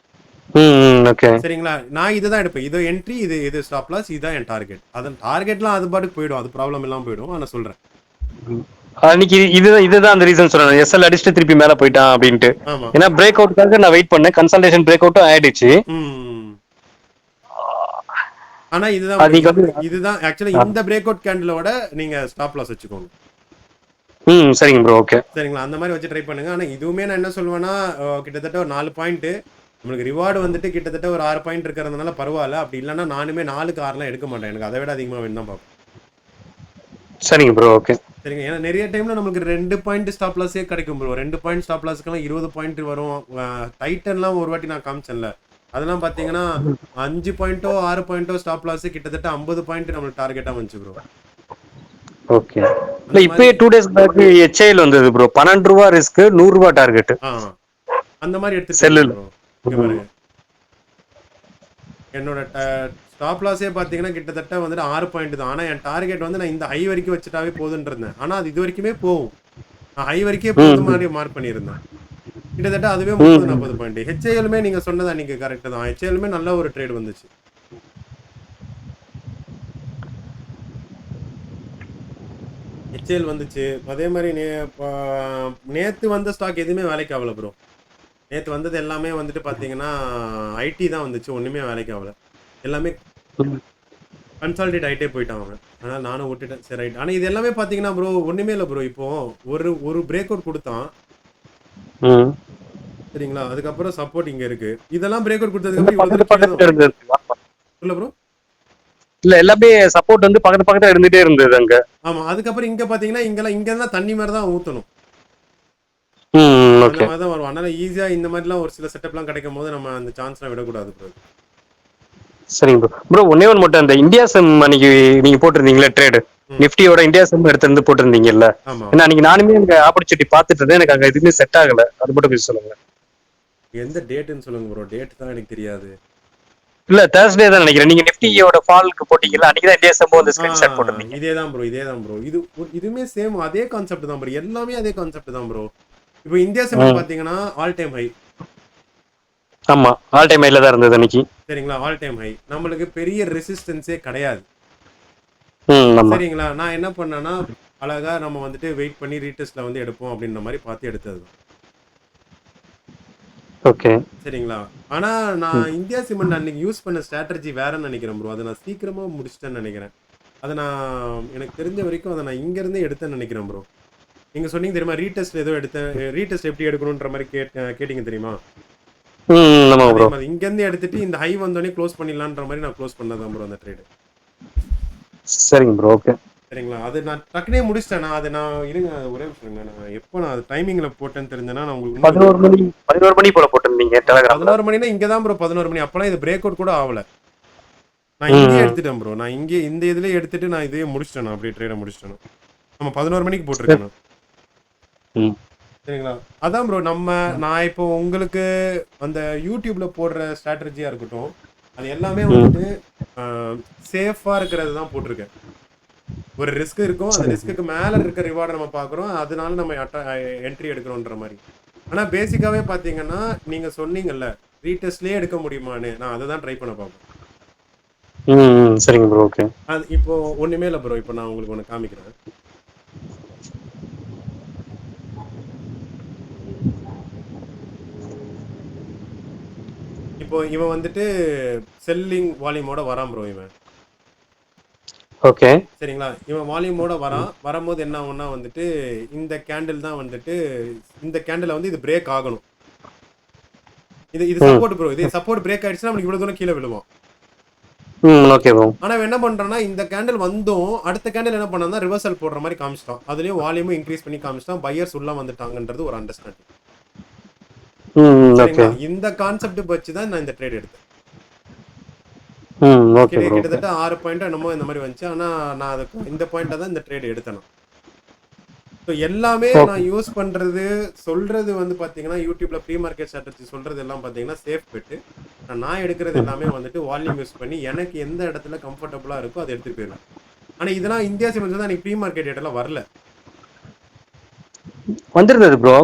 ம், ம். ஓகே. சரிங்களா? நான் இதுதான் எடுப்பேன். இது என்ட்ரி, இது ஸ்டாப் லாஸ், இதுதான் என் டார்கெட். அதன் டார்கெட்லாம் அது பாட்டுக்கு போயிடும். அது ப்ராப்ளம் இல்லாம போயிடும். நான் சொல்றேன். அன்னைக்கு இதுதான் அந்த ரீசன் சொன்னேன். எஸ்எல் அடிச்சுட்டு திருப்பி மேல போயிட்டான் அப்படின்ட்டு. ஆமா. ஏன்னா பிரேக் அவுட்காக நான் வெயிட் பண்ணேன். கன்சல்டேஷன் பிரேக் அவுட்டும் ஆயிடுச்சு. ம். ஆனா அதுக்கு வந்து இதுதான் ஆக்சுவலா இந்த பிரேக் அவுட் கேண்டிலோட நீங்க ஸ்டாப் லாஸ் வச்சுக்கோங்க. ம். சரிங்க ப்ரோ. ஓகே. சரிங்களா? அந்த மாதிரி வச்சு ட்ரை பண்ணுங்க. ஆனா இதுவுமே நான் என்ன சொல்லுவேன்னா, கிட்டத்தட்ட ஒரு 4 பாயிண்ட் நம்மளுக்கு ரிவார்டு வந்துட்டு கிட்டத்தட்ட ஒரு 6 பாயிண்ட் இருக்கிறதுனால பரவாயில்ல. அப்படி இல்லைன்னா நானுமே 4க்கு 6லாம் எடுக்க மாட்டேன். எனக்கு அதை விட அதிகமாக வேணும் தான் பார்ப்பேன். சரிங்க ப்ரோ. ஓகே. சரிங்க. ஏன்னா நிறைய டைம்ல நமக்கு 2 பாயிண்ட் ஸ்டாப் லாஸே கிடைக்கும் ப்ரோ. 2 பாயிண்ட் ஸ்டாப் லாஸ்க்கெல்லாம் 20 பாயிண்ட் வரும். டைட்டன்லாம் ஒரு வாட்டி நான் காமிச்சேன்ல. அதெல்லாம் பார்த்தீங்கன்னா 5 பாயிண்ட்டோ 6 பாயிண்ட்டோ ஸ்டாப் லாஸ் கிட்டத்தட்ட 50 பாயிண்ட் நம்மளுக்கு டார்கெட்டாக வந்துச்சு ப்ரோ. ஓகே. இல்ல இப்பயே 2 டேஸ் பேக் HIL வந்தது ப்ரோ. ₹12 risk, ₹100 target. அந்த மாதிரி எடுத்து செல்லுல. ப்ரோ. இங்க பாருங்க. என்னோட ஸ்டாப் லாஸே பார்த்தீங்கன்னா கிட்டத்தட்ட வந்துட்டு 6 பாயிண்ட் தான். ஆனால் என் டார்கெட் வந்து நான் இந்த ஹை வரைக்கும் வச்சுட்டாவே போதுன்னு இருந்தேன். ஆனால் அது இது வரைக்குமே போகும். நான் ஹை வரைக்கும் போகுது மாதிரி மார்க் பண்ணியிருந்தேன். கிட்டத்தட்ட அதுவே 30-40 பாயிண்ட். HILமே நீங்க சொன்னது அன்னைக்கு கரெக்ட் தான். HILமே நல்ல ஒரு ட்ரேட் வந்துச்சு. HIL வந்துச்சு. அதே மாதிரி நேத்து வந்த ஸ்டாக் எதுவுமே வேலைக்கு ஆகல ப்ரோ. நேத்து வந்தது எல்லாமே வந்துட்டு பார்த்தீங்கன்னா ஐடி தான் வந்துச்சு. ஒண்ணுமே வேலைக்கு ஆகல. எல்லாமே கன்சாலிடேட் ஆயிட்டே போயிட்டான் அவன். அதனால நானும் விட்டுட்டேன். சரி ரைட். ஆனா இது எல்லாமே பார்த்தீங்கன்னா ப்ரோ ஒண்ணுமே இல்லை ப்ரோ. இப்போ ஒரு பிரேக் அவுட் கொடுத்தான். சரிங்களா? அதுக்கப்புறம் சப்போர்ட் இங்க இருக்கு. இதெல்லாம் பிரேக் அவுட் கொடுத்ததுக்கு அப்புறம் இவ்வளவு பக்கத்துல இருந்தது. இல்ல ப்ரோ. இல்ல எல்லாமே சப்போர்ட் வந்து பக்கத்துல இருந்துட்டே இருந்தது அங்க. ஆமா. அதுக்கப்புறம் இங்க பாத்தீங்கன்னா இங்க தான் தண்ணி மாதிரி தான் ஊத்தணும். ஓகே. அந்த மாதிரி தான் வரும். அதனால ஈஸியா இந்த மாதிரிலாம் ஒரு சில செட்டப்லாம் கிடைக்கும் போது நம்ம அந்த சான்ஸ்லாம் விடக்கூடாது ப்ரோ. சரிங்க ப்ரோ. ப்ரோ ஒன்னே ஒன்று மட்டும் அந்த இந்தியா சிம் அன்னைக்கு நீங்க போட்டிருந்தீங்களா ட்ரேடு நிஃப்டியோட இந்தியா சிம் எடுத்து போட்டிருந்தீங்கல்ல. ஆமா. ஏன்னா அன்னைக்கு நானுமே எனக்கு ஆப்பர்ச்சுனிட்டி பார்த்துட்டு இருந்தேன். எனக்கு அங்க எதுவுமே செட் ஆகல. அது மட்டும் கொஞ்சம் சொல்லுங்க. எந்த டேட்னு சொல்லுங்க ப்ரோ. டேட் தான் எனக்கு தெரியாது. இல்ல தேர்ஸ்டே தான் நினைக்கிறேன். நீங்க நிஃப்டியோட ஃபாலுக்கு போட்டீங்கல்ல அன்னைக்கு தான் இந்தியா சிம் வந்து ஸ்கிரீன்ஷாட் போட்டிருந்தீங்க. இதேதான் ப்ரோ. இதுமே சேம் அதே கான்செப்ட் தான் ப்ரோ. எல்லாமே அதே கான்செப்ட் தான் ப்ரோ. இப்போ இந்தியா சிம் பாத்தீங்கன்னா ஆல் டைம் ஹை. ஆமா ஆல் டைம் ஹைல தான் இருந்தது அன்னைக்கு. சரிங்களா? All time high. நம்மளுக்கு பெரிய ரெசிஸ்டன்ஸே கிடையாது. சரிங்களா? நான் என்ன பண்ணேன்னா அழகா நம்ம வந்துட்டு வெயிட் பண்ணி ரீடெஸ்ட்ல வந்து எடுப்போம் அப்படின்ற மாதிரி பார்த்து எடுத்தது. ஓகே. சரிங்களா? ஆனா நான் இந்தியா சிமெண்ட் அன்னைக்கு யூஸ் பண்ண ஸ்ட்ராட்டஜி வேறன்னு நினைக்கிறேன் ப்ரோ. அதை நான் சீக்கிரமா முடிச்சிட்டேன்னு நினைக்கிறேன். அதை நான் எனக்கு தெரிஞ்ச வரைக்கும் அதை நான் இங்க இருந்தே எடுத்தேன்னு நினைக்கிறேன் ப்ரோ. நீங்க சொன்னீங்க தெரியுமா ரீடெஸ்ட் ஏதோ எடுத்தேன். ரீடெஸ்ட் எப்படி எடுக்கணும்ன்ற மாதிரி கேட்டீங்க தெரியுமா? ஆமா அதே ப்ரோ. மாதிரி இங்க இருந்து எடுத்துட்டு இந்த ஹை வந்தோடனே க்ளோஸ் பண்ணிடலான்ற மாதிரி நான் க்ளோஸ் பண்ணதான் ப்ரோ அந்த ட்ரேடு. சரிங்க ப்ரோ. ஓகே. சரிங்களா? அது நான் டக்குனே முடிச்சிட்டேன். அது நான் இருங்க ஒரே நிமிஷம் இருங்க. நான் எப்போ நான் அது டைமிங்ல போட்டேன்னு தெரிஞ்சேன்னா நான் உங்களுக்கு இன்னும் 11 மணி போல போட்டிருந்தீங்க டெலகிராம்ல. 11 மணினா இங்க தான் ப்ரோ 11 மணி. அப்பலாம் இது பிரேக் அவுட் கூட ஆகல. நான் இங்கேயே ம். எடுத்துட்டேன் ப்ரோ. நான் இங்கே இந்த இதுலயே எடுத்துட்டு நான் இதையே முடிச்சிட்டேன். நான் அப்படியே ட்ரேட முடிச்சிட்டேன். நம்ம 11 மணிக்கு போட்டிருக்கேன் நான். ம். சரிங்களா? அதான் ப்ரோ நான் இப்போ உங்களுக்கு அந்த யூடியூப்ல போடுற ஸ்ட்ராட்டஜியா இருக்கட்டும், அது எல்லாமே வந்துட்டு சேஃபா இருக்கிறது தான் போட்டிருக்கேன். ஒரு ரிஸ்க் இருக்கும். அந்த ரிஸ்க்குக்கு மேல இருக்க ரிவார்டை நம்ம பார்க்குறோம். அதனால நம்ம என்ட்ரி எடுக்கிறோன்ற மாதிரி. ஆனா பேசிக்காவே பார்த்தீங்கன்னா நீங்க சொன்னீங்கல்ல ரீடெஸ்ட்லயே எடுக்க முடியுமான்னு, நான் அதை தான் ட்ரை பண்ண பார்ப்பேன். சரிங்க ப்ரோ. ஓகே. அது இப்போ ஒண்ணுமே இல்லை ப்ரோ. இப்போ நான் உங்களுக்கு ஒன்று காமிக்கிறேன். இப்போ இவன் வந்துட்டு செல்லிங் வால்யூமோட வரான் ப்ரோ இவன். ஓகே. சரிங்களா? இவன் வால்யூமோட வரான். வரும்போது என்ன ஆகும்னா வந்துட்டு இந்த கேண்டில் தான் வந்துட்டு இந்த கேண்டில் வந்து இது பிரேக் ஆகணும். இது சப்போர்ட் ப்ரோ. இது சப்போர்ட் பிரேக் ஆயிடுச்சுன்னா நமக்கு இவ்வளவு தூரம் கீழே விழுவோம். Okay bro. ஆனா இவன் என்ன பண்றான்னா இந்த கேண்டில் வந்தும் அடுத்த கேண்டில் என்ன பண்ணான்னா ரிவர்சல் போடுற மாதிரி காமிச்சிட்டான். அதுலயும் வால்யூமும் இன்க்ரீஸ் பண்ணி காமிச்சிட்டான். பையர்ஸ் உள்ள வந்துட்டாங்கன்றது ஒரு அண்டர்ஸ்டாண்டிங். சரிங்களா? இந்த கான்செப்ட் வச்சு தான் நான் இந்த ட்ரேட் எடுத்தேன். கிட்டத்தட்ட 6 பாயிண்ட் என்னமோ இந்த மாதிரி வந்துச்சு. ஆனா நான் அதுக்கு இந்த பாயிண்ட தான் இந்த ட்ரேட் எடுத்தேன். எல்லாமே நான் யூஸ் பண்றது சொல்றது வந்து பாத்தீங்கன்னா யூடியூப்ல ப்ரீ மார்க்கெட் ஸ்ட்ராட்டஜி சொல்றது எல்லாம் பாத்தீங்கன்னா சேஃப் பெட்டு. நான் எடுக்கிறது எல்லாமே வந்துட்டு வால்யூம் யூஸ் பண்ணி எனக்கு எந்த இடத்துல கம்ஃபர்டபுளா இருக்கோ அதை எடுத்துட்டு போயிடுவேன். ஆனா இதெல்லாம் இந்தியா சிமெண்ட்ஸ் தான் எனக்கு ப்ரீ மார்க்கெட் டேட்டெல்லாம் வரல. வந்திருந்தது ப்ரோ.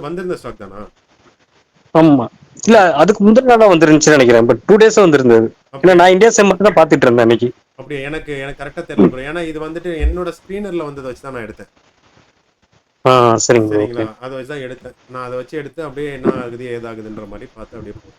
வந்திருந்த ஸ்டாக் தானா? ஆமா. இல்ல அதுக்கு முந்தின நாளா வந்துருந்துச்சுன்னு நினைக்கிறேன். பட் 2 டேஸ் வந்திருந்தது. ஏன்னா நான் இந்தியா சிம் மட்டும் தான் பாத்துட்டு இருந்தேன் அன்னைக்கு. அப்படியே எனக்கு கரெக்டா தெரியல ப்ரோ. ஏன்னா இது வந்துட்டு என்னோட ஸ்கிரீனர்ல வந்ததை வச்சு தான் நான் எடுத்தேன். சரிங்களா? அதை வச்சு தான் எடுத்தேன். நான் அதை வச்சு எடுத்து அப்படியே என்ன ஆகுது ஏதாகுதுன்ற மாதிரி பார்த்து அப்படியே போட்டேன்.